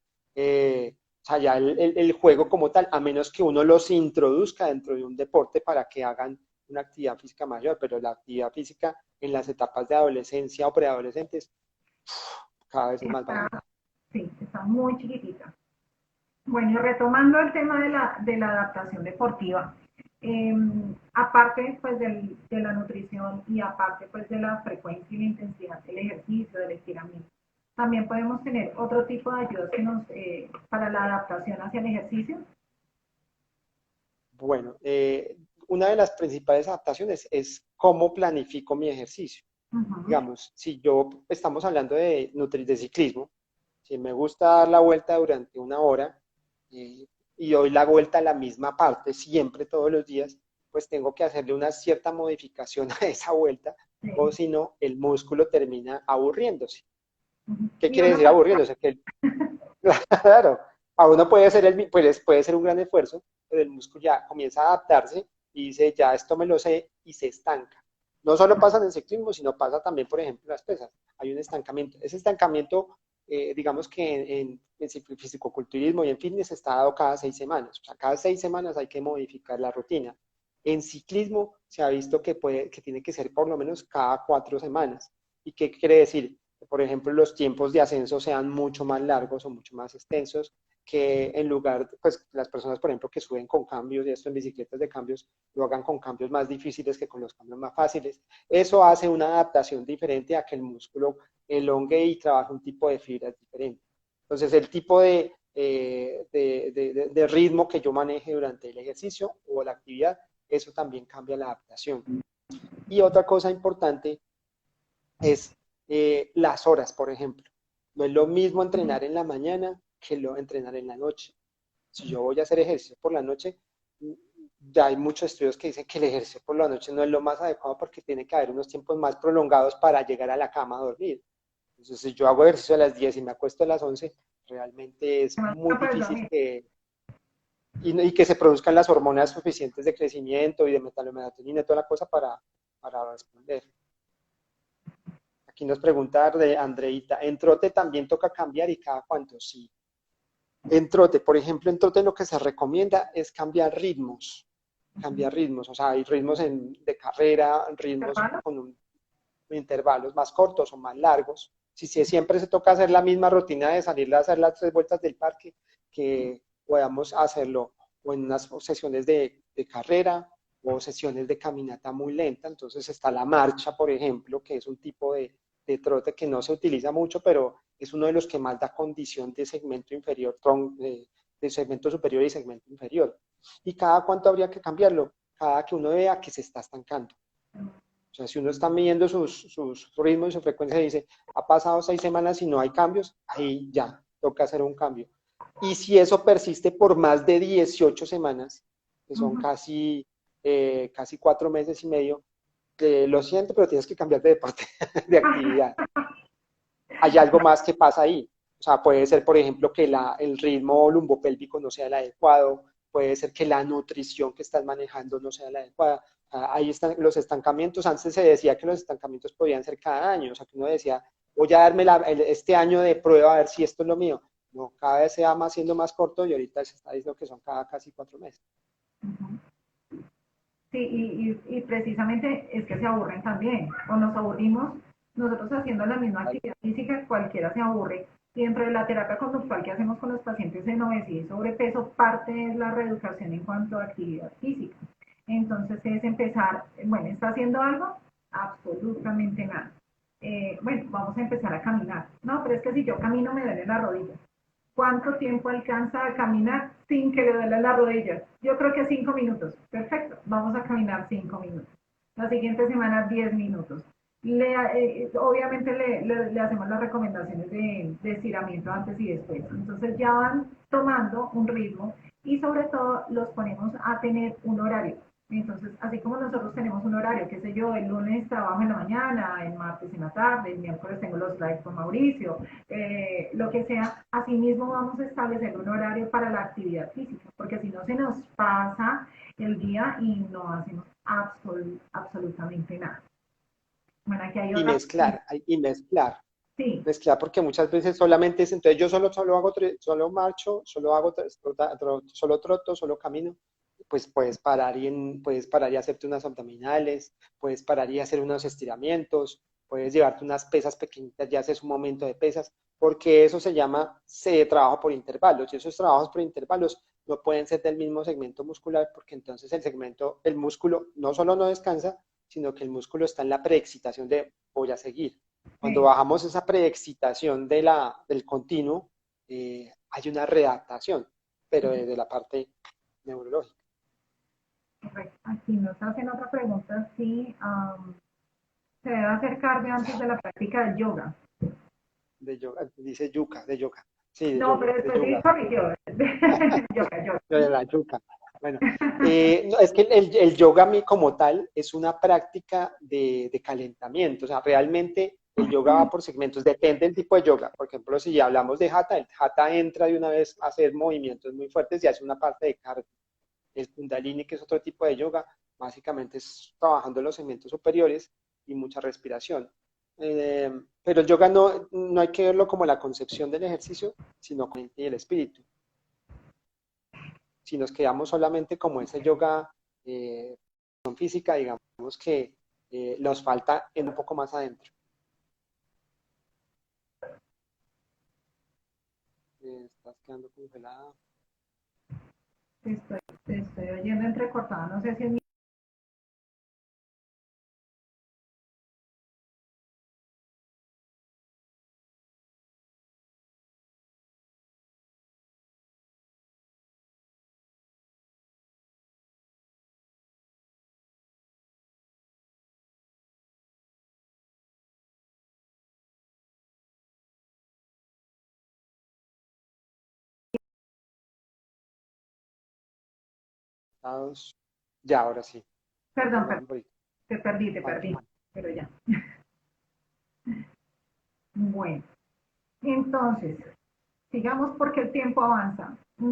sea, ya el juego como tal, a menos que uno los introduzca dentro de un deporte para que hagan una actividad física mayor, pero la actividad física en las etapas de adolescencia o preadolescentes cada vez es más Está, bajita. sí, está muy chiquitita. Bueno, y retomando el tema de la adaptación deportiva, eh, aparte pues de la nutrición y aparte pues de la frecuencia y la intensidad del ejercicio, del estiramiento, también podemos tener otro tipo de ayudas que para la adaptación hacia el ejercicio. Bueno, una de las principales adaptaciones es cómo planifico mi ejercicio. Uh -huh. Digamos, si yo estamos hablando de ciclismo, si me gusta dar la vuelta durante una hora y doy la vuelta a la misma parte siempre, todos los días, pues tengo que hacerle una cierta modificación a esa vuelta, Sí. o si no, el músculo termina aburriéndose. Uh -huh. ¿Qué Y quiere uno decir aburriéndose? Que claro, a uno puede ser un gran esfuerzo, pero el músculo ya comienza a adaptarse y dice, ya esto me lo sé y se estanca. No solo pasa en el ciclismo, sino pasa también, por ejemplo, en las pesas. Hay un estancamiento. Ese estancamiento, digamos que en fisicoculturismo y en fitness está dado cada 6 semanas. O sea, cada 6 semanas hay que modificar la rutina. En ciclismo se ha visto que tiene que ser por lo menos cada 4 semanas. ¿Y qué quiere decir? Por ejemplo, los tiempos de ascenso sean mucho más largos o mucho más extensos, que en lugar, pues las personas, por ejemplo, que suben con cambios y esto en bicicletas de cambios, lo hagan con cambios más difíciles que con los cambios más fáciles. Eso hace una adaptación diferente a que el músculo elongue y trabaje un tipo de fibras diferente. Entonces, el tipo de ritmo que yo maneje durante el ejercicio o la actividad, eso también cambia la adaptación. Y otra cosa importante es las horas, por ejemplo. No es lo mismo entrenar en la mañana que entrenar en la noche. Si yo voy a hacer ejercicio por la noche, ya hay muchos estudios que dicen que el ejercicio por la noche no es lo más adecuado porque tiene que haber unos tiempos más prolongados para llegar a la cama a dormir. Entonces, si yo hago ejercicio a las 10 y me acuesto a las 11, realmente es muy difícil y que se produzcan las hormonas suficientes de crecimiento y de metalomelatonina y toda la cosa para responder. Aquí nos pregunta de Andreita, ¿en trote también toca cambiar y cada cuánto? Sí. En trote, por ejemplo, en trote lo que se recomienda es cambiar ritmos, o sea, hay ritmos de carrera, ritmos con intervalos más cortos o más largos. Si siempre se toca hacer la misma rutina de salir a hacer las 3 vueltas del parque, que podamos hacerlo o en unas sesiones de carrera o sesiones de caminata muy lenta. Entonces está la marcha, por ejemplo, que es un tipo de trote que no se utiliza mucho, pero es uno de los que más da condición de segmento inferior, de segmento superior y segmento inferior. ¿Y cada cuánto habría que cambiarlo? Cada que uno vea que se está estancando. O sea, si uno está midiendo sus ritmos y su frecuencia y dice, ha pasado 6 semanas y no hay cambios, ahí ya, toca hacer un cambio. Y si eso persiste por más de 18 semanas, que son casi 4 meses y medio, lo siento, pero tienes que cambiar de deporte, de actividad. Hay algo más que pasa ahí. O sea, puede ser, por ejemplo, que el ritmo lumbopélvico no sea el adecuado, puede ser que la nutrición que estás manejando no sea la adecuada. Ahí están los estancamientos. Antes se decía que los estancamientos podían ser cada año, o sea, que uno decía, voy a darme este año de prueba a ver si esto es lo mío. No, cada vez se va siendo más corto y ahorita se está diciendo que son cada casi 4 meses. Sí, y precisamente es que se aburren también, o nos aburrimos nosotros haciendo la misma actividad física, cualquiera se aburre. Y dentro de la terapia conductual que hacemos con los pacientes en obesidad y sobrepeso, parte es la reeducación en cuanto a actividad física. Entonces es empezar, bueno, ¿está haciendo algo? Absolutamente nada. Bueno, vamos a empezar a caminar. No, pero es que si yo camino me duele la rodilla. ¿Cuánto tiempo alcanza a caminar sin que le duele las rodillas? Yo creo que 5 minutos. Perfecto, vamos a caminar 5 minutos. La siguiente semana 10 minutos. Obviamente le hacemos las recomendaciones de estiramiento antes y después. Entonces ya van tomando un ritmo y sobre todo los ponemos a tener un horario. Entonces, así como nosotros tenemos un horario, qué sé yo, el lunes trabajo en la mañana, el martes en la tarde, el miércoles tengo los lives con Mauricio, lo que sea, asimismo vamos a establecer un horario para la actividad física, porque si no se nos pasa el día y no hacemos absolutamente nada. Bueno, aquí hay Y otra. mezclar, y mezclar. Sí, Mezclar porque muchas veces solamente es, entonces yo solo hago, solo marcho, solo hago, solo troto, solo camino, pues puedes parar y hacerte unas abdominales, puedes parar y hacer unos estiramientos, puedes llevarte unas pesas pequeñitas, ya haces un momento de pesas, porque eso se trabajo por intervalos, y esos trabajos por intervalos no pueden ser del mismo segmento muscular, porque entonces el músculo no solo no descansa, sino que el músculo está en la preexcitación de voy a seguir. Cuando sí, bajamos esa preexcitación del continuo, hay una readaptación, pero desde la parte neurológica. correcto. Aquí nos hacen otra pregunta, si se debe hacer cardio antes de la práctica del yoga. De yoga, dice yuca, de yoga. Sí, No, pero de después sí yoga. corrigió. Yoga, yoga. De la yuca. Bueno, no, es que el yoga como tal es una práctica de calentamiento. O sea, realmente el yoga va por segmentos. Depende del tipo de yoga. Por ejemplo, si hablamos de hatha, el hatha entra de una vez a hacer movimientos muy fuertes y hace una parte de cardio. El kundalini, que es otro tipo de yoga, básicamente es trabajando los segmentos superiores y mucha respiración. Pero el yoga no hay que verlo como la concepción del ejercicio, sino con el espíritu. Si nos quedamos solamente como ese yoga física, digamos que nos falta en un poco más adentro. Estás quedando congelada. Te estoy oyendo entrecortada. No sé si es mi. Ya, ahora sí. Perdón, Hablamos un poquito. te Vale. perdí, pero ya. Bueno, entonces, sigamos porque el tiempo avanza. Ya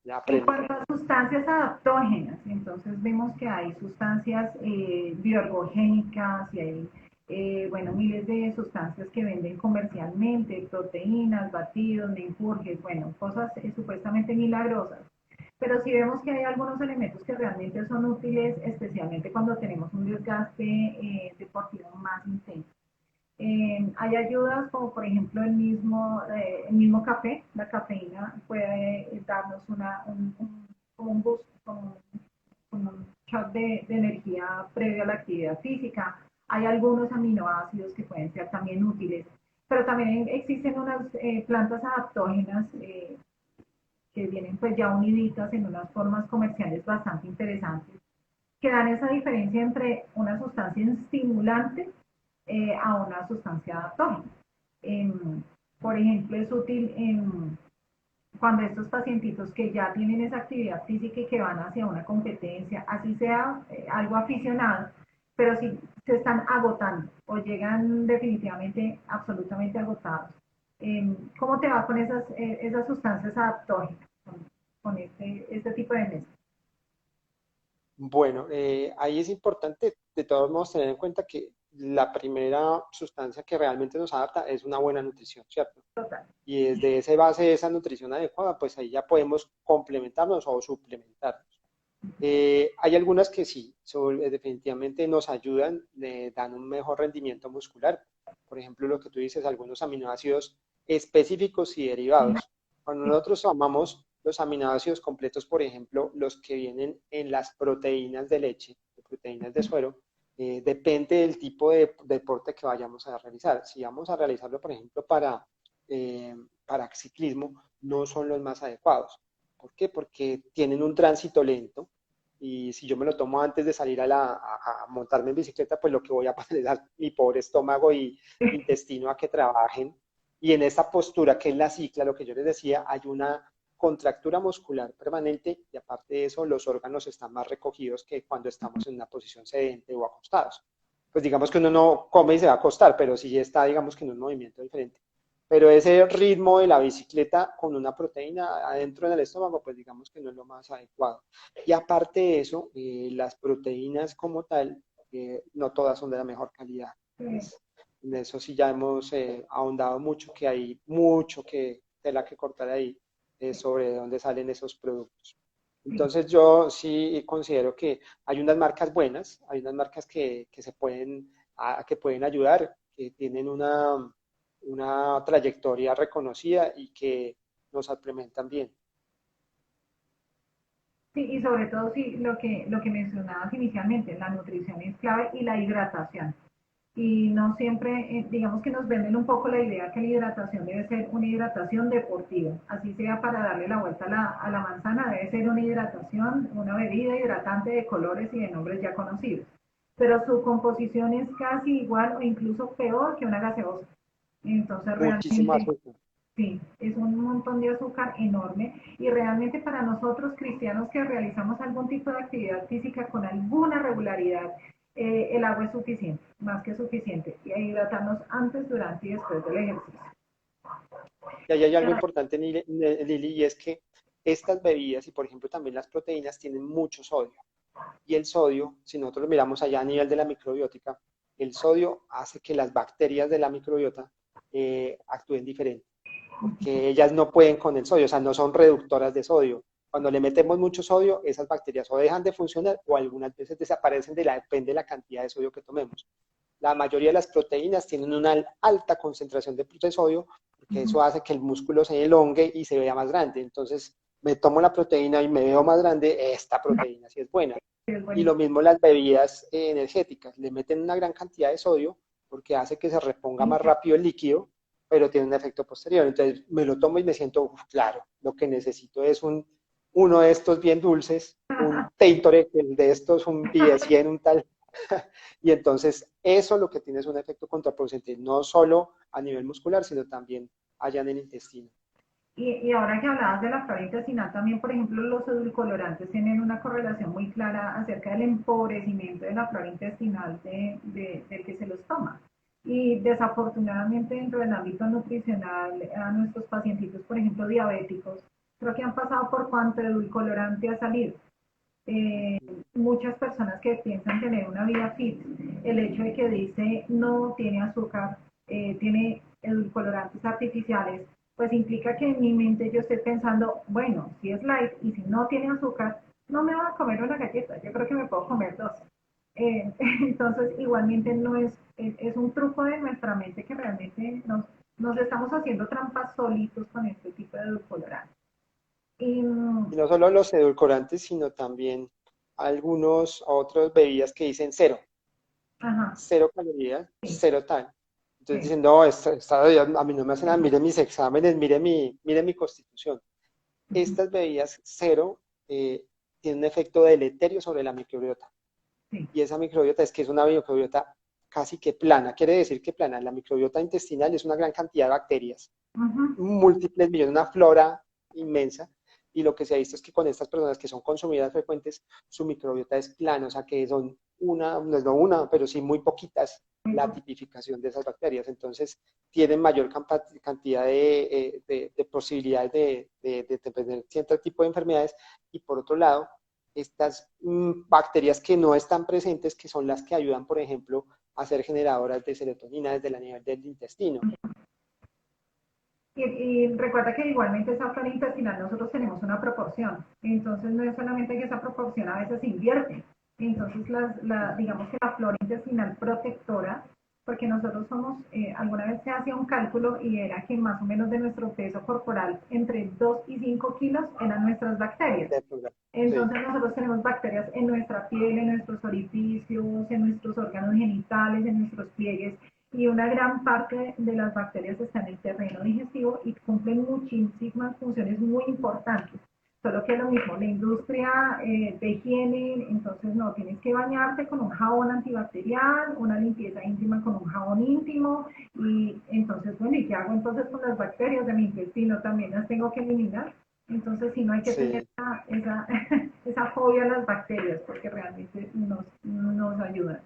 En aprendí. cuanto a sustancias adaptógenas, entonces vemos que hay sustancias bioergogénicas y hay, bueno, miles de sustancias que venden comercialmente, proteínas, batidos, menjurjes, bueno, cosas supuestamente milagrosas. Pero sí vemos que hay algunos elementos que realmente son útiles, especialmente cuando tenemos un desgaste deportivo más intenso. Hay ayudas como por ejemplo el mismo café, la cafeína puede darnos como un boost, como un shot de energía previo a la actividad física. Hay algunos aminoácidos que pueden ser también útiles, pero también existen unas plantas adaptógenas que vienen pues ya uniditas en unas formas comerciales bastante interesantes, que dan esa diferencia entre una sustancia estimulante a una sustancia adaptógena. Por ejemplo, es útil cuando estos pacientitos que ya tienen esa actividad física y que van hacia una competencia, así sea algo aficionado, pero si se están agotando o llegan definitivamente absolutamente agotados. ¿Cómo te va con esas sustancias adaptógenas, con este tipo de mezcla? Bueno, ahí es importante de todos modos tener en cuenta que la primera sustancia que realmente nos adapta es una buena nutrición, ¿cierto? Total. Y desde esa base de esa nutrición adecuada, pues ahí ya podemos complementarnos o suplementarnos. Hay algunas que sí, definitivamente nos ayudan, dan un mejor rendimiento muscular. Por ejemplo, lo que tú dices, algunos aminoácidos específicos y derivados. Cuando nosotros tomamos los aminoácidos completos, por ejemplo, los que vienen en las proteínas de leche, proteínas de suero, depende del tipo de deporte que vayamos a realizar. Si vamos a realizarlo, por ejemplo, para para ciclismo no son los más adecuados. ¿Por qué? Porque tienen un tránsito lento y si yo me lo tomo antes de salir a montarme en bicicleta, pues lo que voy a poner es a mi pobre estómago y intestino a que trabajen. Y en esa postura que es la cicla, lo que yo les decía, hay una contractura muscular permanente y aparte de eso los órganos están más recogidos que cuando estamos en una posición sedente o acostados. Pues digamos que uno no come y se va a acostar, pero sí está, digamos que en un movimiento diferente. Pero ese ritmo de la bicicleta con una proteína adentro en el estómago, pues digamos que no es lo más adecuado. Y aparte de eso, las proteínas como tal, no todas son de la mejor calidad. Pues, en eso sí ya hemos ahondado mucho, que hay mucho que tela que cortar ahí sobre dónde salen esos productos. Entonces yo sí considero que hay unas marcas buenas, hay unas marcas que se pueden, que pueden ayudar, que tienen una trayectoria reconocida y que nos suplementan bien. Sí, y sobre todo sí, lo que mencionabas inicialmente, la nutrición es clave y la hidratación. Y no siempre, digamos que nos venden un poco la idea que la hidratación debe ser una hidratación deportiva, así sea para darle la vuelta a la manzana, debe ser una hidratación, una bebida hidratante de colores y de nombres ya conocidos, pero su composición es casi igual o incluso peor que una gaseosa. Entonces Muchísimo realmente azúcar. sí, es un montón de azúcar enorme y realmente para nosotros cristianos que realizamos algún tipo de actividad física con alguna regularidad, el agua es suficiente, más que suficiente, y hidratarnos antes, durante y después del ejercicio. Y ahí hay algo importante, Lili, y es que estas bebidas y por ejemplo también las proteínas tienen mucho sodio. Y el sodio, si nosotros lo miramos allá a nivel de la microbiótica, el sodio hace que las bacterias de la microbiota actúen diferente, porque ellas no pueden con el sodio, o sea, no son reductoras de sodio. Cuando le metemos mucho sodio, esas bacterias o dejan de funcionar o algunas veces desaparecen, depende de la cantidad de sodio que tomemos. La mayoría de las proteínas tienen una alta concentración de sodio, porque eso hace que el músculo se elongue y se vea más grande. Entonces, me tomo la proteína y me veo más grande, esta proteína sí es buena. Y lo mismo las bebidas energéticas, le meten una gran cantidad de sodio porque hace que se reponga más rápido el líquido, pero tiene un efecto posterior. Entonces me lo tomo y me siento, claro, lo que necesito es uno de estos bien dulces, un Gatorade, el de estos, un Vie 100, un tal. Y entonces eso lo que tiene es un efecto contraproducente, no solo a nivel muscular, sino también allá en el intestino. Y ahora que hablabas de la flora intestinal, también, por ejemplo, los edulcorantes tienen una correlación muy clara acerca del empobrecimiento de la flora intestinal del que se los toma. Y desafortunadamente dentro del ámbito nutricional, a nuestros pacientitos, por ejemplo, diabéticos, creo que han pasado por cuanto edulcorante ha salido. Muchas personas que piensan tener una vida fit, el hecho de que dice no tiene azúcar, tiene edulcorantes artificiales, pues implica que en mi mente yo estoy pensando, bueno, si es light y si no tiene azúcar, no me voy a comer una galleta, yo creo que me puedo comer dos. Entonces, igualmente no es un truco de nuestra mente que realmente nos estamos haciendo trampas solitos con este tipo de edulcorantes. Y, Y no solo los edulcorantes, sino también algunos otras bebidas que dicen cero, ajá, cero calorías, sí, cero tal. Entonces sí. dicen, no, a mí no me hacen nada, mire mis exámenes, mire mi constitución. Estas bebidas cero tienen un efecto deleterio sobre la microbiota. Sí. Y esa microbiota es que es una microbiota casi que plana. Quiere decir que plana. La microbiota intestinal es una gran cantidad de bacterias, Uh-huh. múltiples millones, una flora inmensa. Y lo que se ha visto es que con estas personas que son consumidas frecuentes, su microbiota es plana, o sea que son no es no una, pero sí muy poquitas la tipificación de esas bacterias. Entonces, tienen mayor cantidad de posibilidades de tener cierto tipo de enfermedades. Y por otro lado, estas bacterias que no están presentes, que son las que ayudan, por ejemplo, a ser generadoras de serotonina desde el nivel del intestino. Y recuerda que igualmente esa flora intestinal nosotros tenemos una proporción, entonces no es solamente que esa proporción a veces se invierte, entonces digamos que la flora intestinal protectora, porque nosotros somos, alguna vez se hacía un cálculo y era que más o menos de nuestro peso corporal entre 2 y 5 kilos eran nuestras bacterias. Sí. Entonces nosotros tenemos bacterias en nuestra piel, en nuestros orificios, en nuestros órganos genitales, en nuestros pliegues, y una gran parte de las bacterias están en el terreno digestivo y cumplen muchísimas funciones muy importantes. Solo que lo mismo, la industria de higiene, entonces no, tienes que bañarte con un jabón antibacterial, una limpieza íntima con un jabón íntimo, y entonces, bueno, ¿y qué hago entonces con las bacterias de mi intestino? También las tengo que eliminar. Entonces, sí, no hay que tener Sí. esa fobia a las bacterias, porque realmente nos ayudan.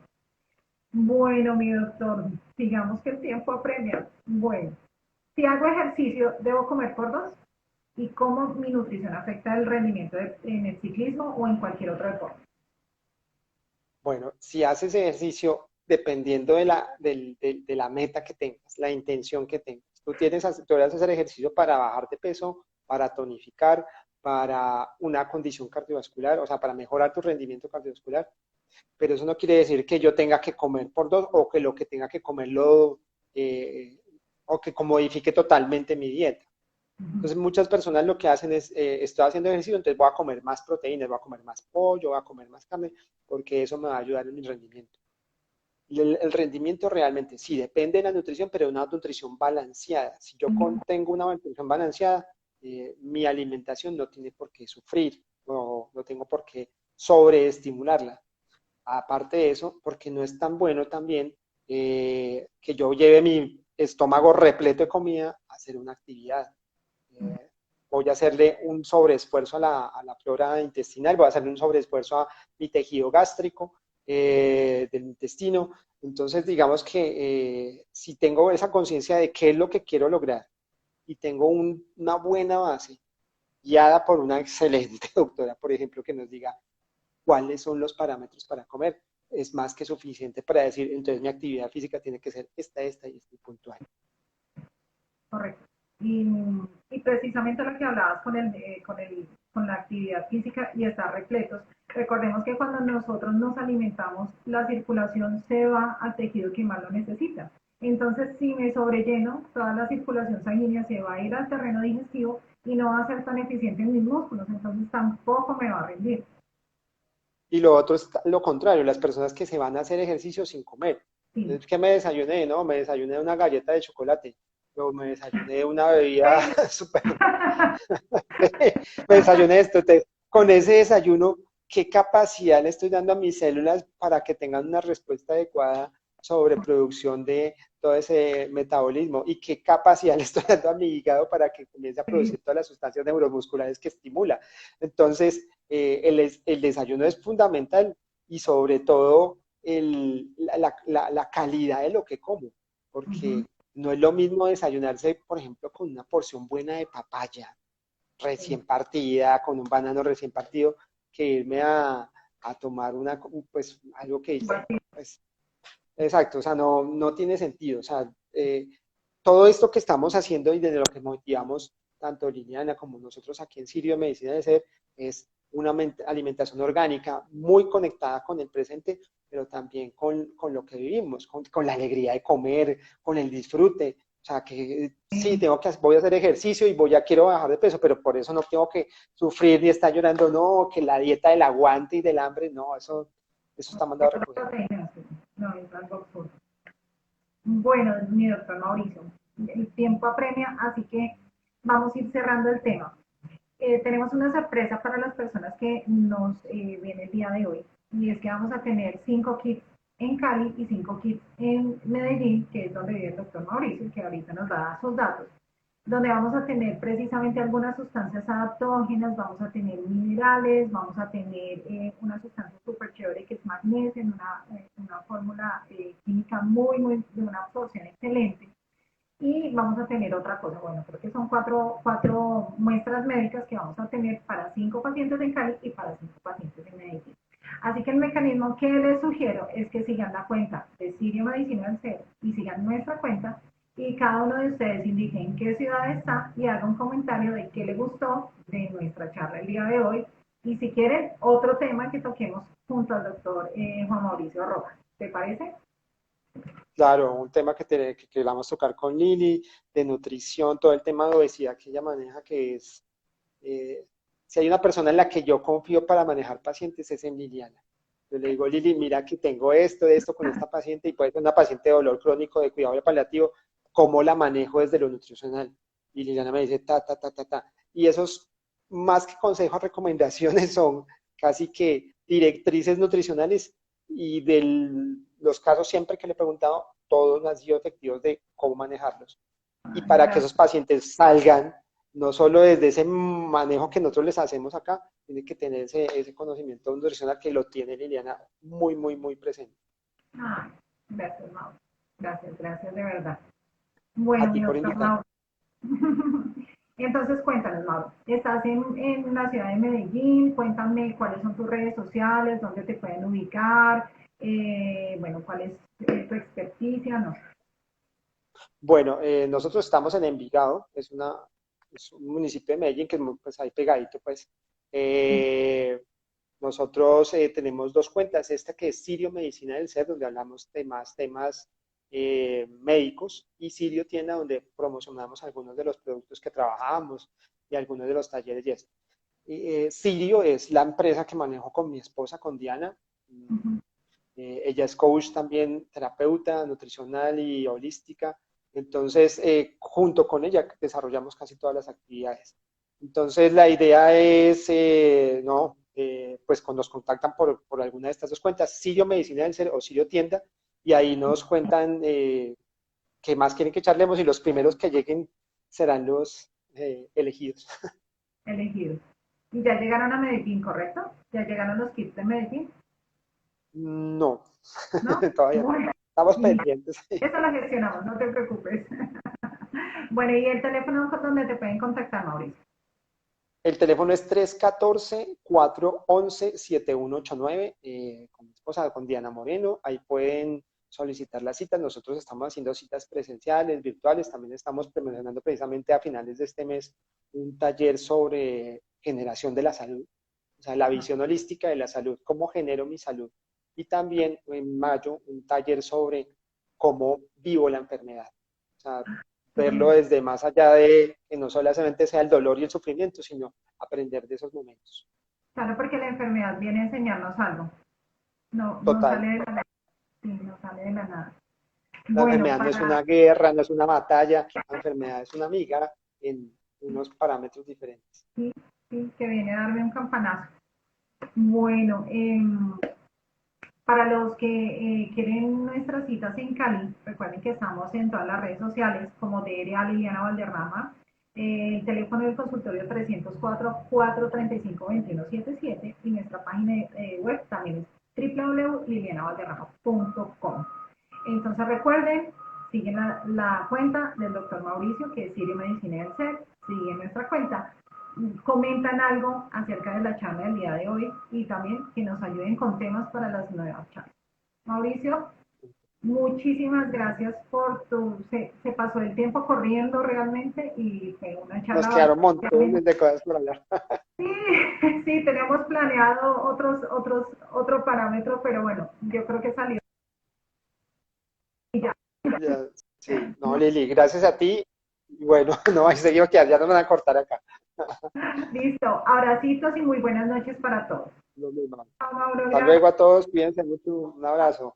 Bueno, mi doctor, digamos que el tiempo apremia. Bueno, si hago ejercicio, ¿debo comer por dos? ¿Y cómo mi nutrición afecta el rendimiento en el ciclismo o en cualquier otro deporte? Bueno, si haces ejercicio, dependiendo de la meta que tengas, la intención que tengas, tú vas a hacer ejercicio para bajar de peso, para tonificar, para una condición cardiovascular, o sea, para mejorar tu rendimiento cardiovascular, pero eso no quiere decir que yo tenga que comer por dos o que lo que tenga que comerlo eh, o que modifique totalmente mi dieta. Entonces muchas personas lo que hacen es, estoy haciendo ejercicio, entonces voy a comer más proteínas, voy a comer más pollo, voy a comer más carne, porque eso me va a ayudar en mi rendimiento. Y el rendimiento realmente sí depende de la nutrición, pero de una nutrición balanceada. Si yo tengo una nutrición balanceada, mi alimentación no tiene por qué sufrir, no tengo por qué sobreestimularla. Aparte de eso, porque no es tan bueno también que yo lleve mi estómago repleto de comida a hacer una actividad. Eh, Voy a hacerle un sobreesfuerzo a la flora intestinal, voy a hacerle un sobreesfuerzo a mi tejido gástrico del intestino. Entonces, digamos que si tengo esa conciencia de qué es lo que quiero lograr y tengo una buena base, guiada por una excelente doctora, por ejemplo, que nos diga cuáles son los parámetros para comer, es más que suficiente para decir, entonces mi actividad física tiene que ser esta y esta puntual. Correcto. Y, y precisamente lo que hablabas con la actividad física y estar repletos. Recordemos que cuando nosotros nos alimentamos, la circulación se va al tejido que más lo necesita. Entonces, si me sobrelleno, toda la circulación sanguínea se va a ir al terreno digestivo y no va a ser tan eficiente en mis músculos, entonces tampoco me va a rendir. Y lo otro es lo contrario, las personas que se van a hacer ejercicio sin comer. Sí. Es que me desayuné, ¿no? Me desayuné una galleta de chocolate, o me desayuné una bebida súper. Me desayuné esto. Con ese desayuno, ¿qué capacidad le estoy dando a mis células para que tengan una respuesta adecuada sobre producción de todo ese metabolismo? ¿Y qué capacidad le estoy dando a mi hígado para que comience a producir todas las sustancias neuromusculares que estimula? Entonces, el desayuno es fundamental y sobre todo la calidad de lo que como, Ujú. porque no es lo mismo desayunarse, por ejemplo, con una porción buena de papaya recién partida, con un banano recién partido, que irme a tomar pues, algo que dice, pues, exacto, o sea, no tiene sentido, o sea, todo esto que estamos haciendo y desde lo que motivamos tanto Liliana como nosotros aquí en Sirio Medicina de Ser es una alimentación orgánica muy conectada con el presente, pero también con lo que vivimos, con la alegría de comer, con el disfrute. O sea, que sí, voy a hacer ejercicio y quiero bajar de peso, pero por eso no tengo que sufrir ni estar llorando, no, que la dieta del aguante y del hambre, no, eso está mandado a recoger. No, es algo absurdo. Bueno, mi doctor Mauricio, el tiempo apremia, así que vamos a ir cerrando el tema. Tenemos una sorpresa para las personas que nos ven el día de hoy, y es que vamos a tener 5 kits en Cali y 5 kits en Medellín, que es donde vive el doctor Mauricio, que ahorita nos da sus datos, donde vamos a tener precisamente algunas sustancias adaptógenas, vamos a tener minerales, vamos a tener una sustancia súper chévere que es magnesio, en una fórmula química de una absorción excelente. Y vamos a tener otra cosa, bueno, creo que son cuatro muestras médicas que vamos a tener para 5 pacientes en Cali y para 5 pacientes en Medellín. Así que el mecanismo que les sugiero es que sigan la cuenta de Sirio Medicina del Cero y sigan nuestra cuenta, y cada uno de ustedes indique en qué ciudad está y haga un comentario de qué le gustó de nuestra charla el día de hoy, y si quieren otro tema que toquemos junto al doctor Juan Mauricio Rojas. ¿Te parece? Claro, un tema que vamos a tocar con Lili, de nutrición, todo el tema de obesidad que ella maneja, que es, si hay una persona en la que yo confío para manejar pacientes, es en Liliana. Yo le digo, Lili, mira que tengo esto con esta paciente y puede ser una paciente de dolor crónico, de cuidado paliativo, ¿cómo la manejo desde lo nutricional? Y Liliana me dice, ta. Y esos, más que consejos, recomendaciones son casi que directrices nutricionales y de los casos siempre que le he preguntado, todos han sido efectivos de cómo manejarlos. Y Ay, para que gracias. esos pacientes salgan, no solo desde ese manejo que nosotros les hacemos acá, tiene que tener ese conocimiento nutricional que lo tiene Liliana muy presente. Ay, gracias, Mauro. Gracias de verdad. A Bueno, ti mi por doctor invitar. Mauro. Entonces, cuéntanos, Mauro. Estás en la ciudad de Medellín. Cuéntame cuáles son tus redes sociales, dónde te pueden ubicar, bueno, cuál es tu experticia, no. Bueno, nosotros estamos en Envigado, es un municipio de Medellín que es pues, ahí pegadito, pues. Sí. Eh, Nosotros tenemos dos cuentas, esta que es Sirio Medicina del Ser, donde hablamos de más temas médicos, y Sirio Tienda, donde promocionamos algunos de los productos que trabajamos y algunos de los talleres y esto. Sirio es la empresa que manejo con mi esposa, con Diana. Ujú. Ella es coach también, terapeuta nutricional y holística. Entonces, junto con ella desarrollamos casi todas las actividades. Entonces, la idea es, no, pues cuando nos contactan por alguna de estas dos cuentas, Sirio Medicina del Ser o Sirio Tienda, y ahí nos cuentan qué más quieren que charlemos y los primeros que lleguen serán los elegidos. Elegidos. Y ya llegaron a Medellín, ¿correcto? Ya llegaron los kits de Medellín, No, ¿no? todavía no. Bueno, Estamos y pendientes. eso lo gestionamos, no te preocupes. Bueno, y el teléfono donde te pueden contactar, Mauricio. El teléfono es 314-411-7189, con mi esposa, con Diana Moreno. Ahí pueden solicitar las citas. Nosotros estamos haciendo citas presenciales, virtuales. También estamos promocionando precisamente a finales de este mes un taller sobre generación de la salud, o sea, la visión holística de la salud, cómo genero mi salud. Y también en mayo un taller sobre cómo vivo la enfermedad. O sea, Qué verlo bonito. desde más allá de que no solamente sea el dolor y el sufrimiento, sino aprender de esos momentos. Claro, porque la enfermedad viene a enseñarnos algo. No, no Total. sale de la nada. Sí, no sale de la nada. La Bueno, enfermedad no es para una guerra, no es una batalla, la enfermedad es una amiga en unos parámetros diferentes. sí, sí, que viene a darme un campanazo. Bueno, para los que quieren nuestras citas en Cali, recuerden que estamos en todas las redes sociales como DRA Liliana Valderrama, el teléfono del consultorio 304-435-2177 y nuestra página web también es www.lilianavalderrama.com. Entonces recuerden, siguen la cuenta del doctor Mauricio, que es Sirio Medicina del Ser, siguen nuestra cuenta, comentan algo acerca de la charla del día de hoy y también que nos ayuden con temas para las nuevas charlas. Mauricio, muchísimas gracias por se pasó el tiempo corriendo realmente y fue una Nos charla quedaron bastante. montones de cosas por hablar. Sí, sí, teníamos planeado otro parámetro, pero bueno, yo creo que salió ya. Ya, sí, no, Lili, gracias a ti. Y bueno, no, ahí seguimos que ya nos van a cortar acá. Listo, abracitos y muy buenas noches para todos. Lo mismo. Chao, Mauro, Hasta gracias. luego a todos, cuídense mucho, un abrazo.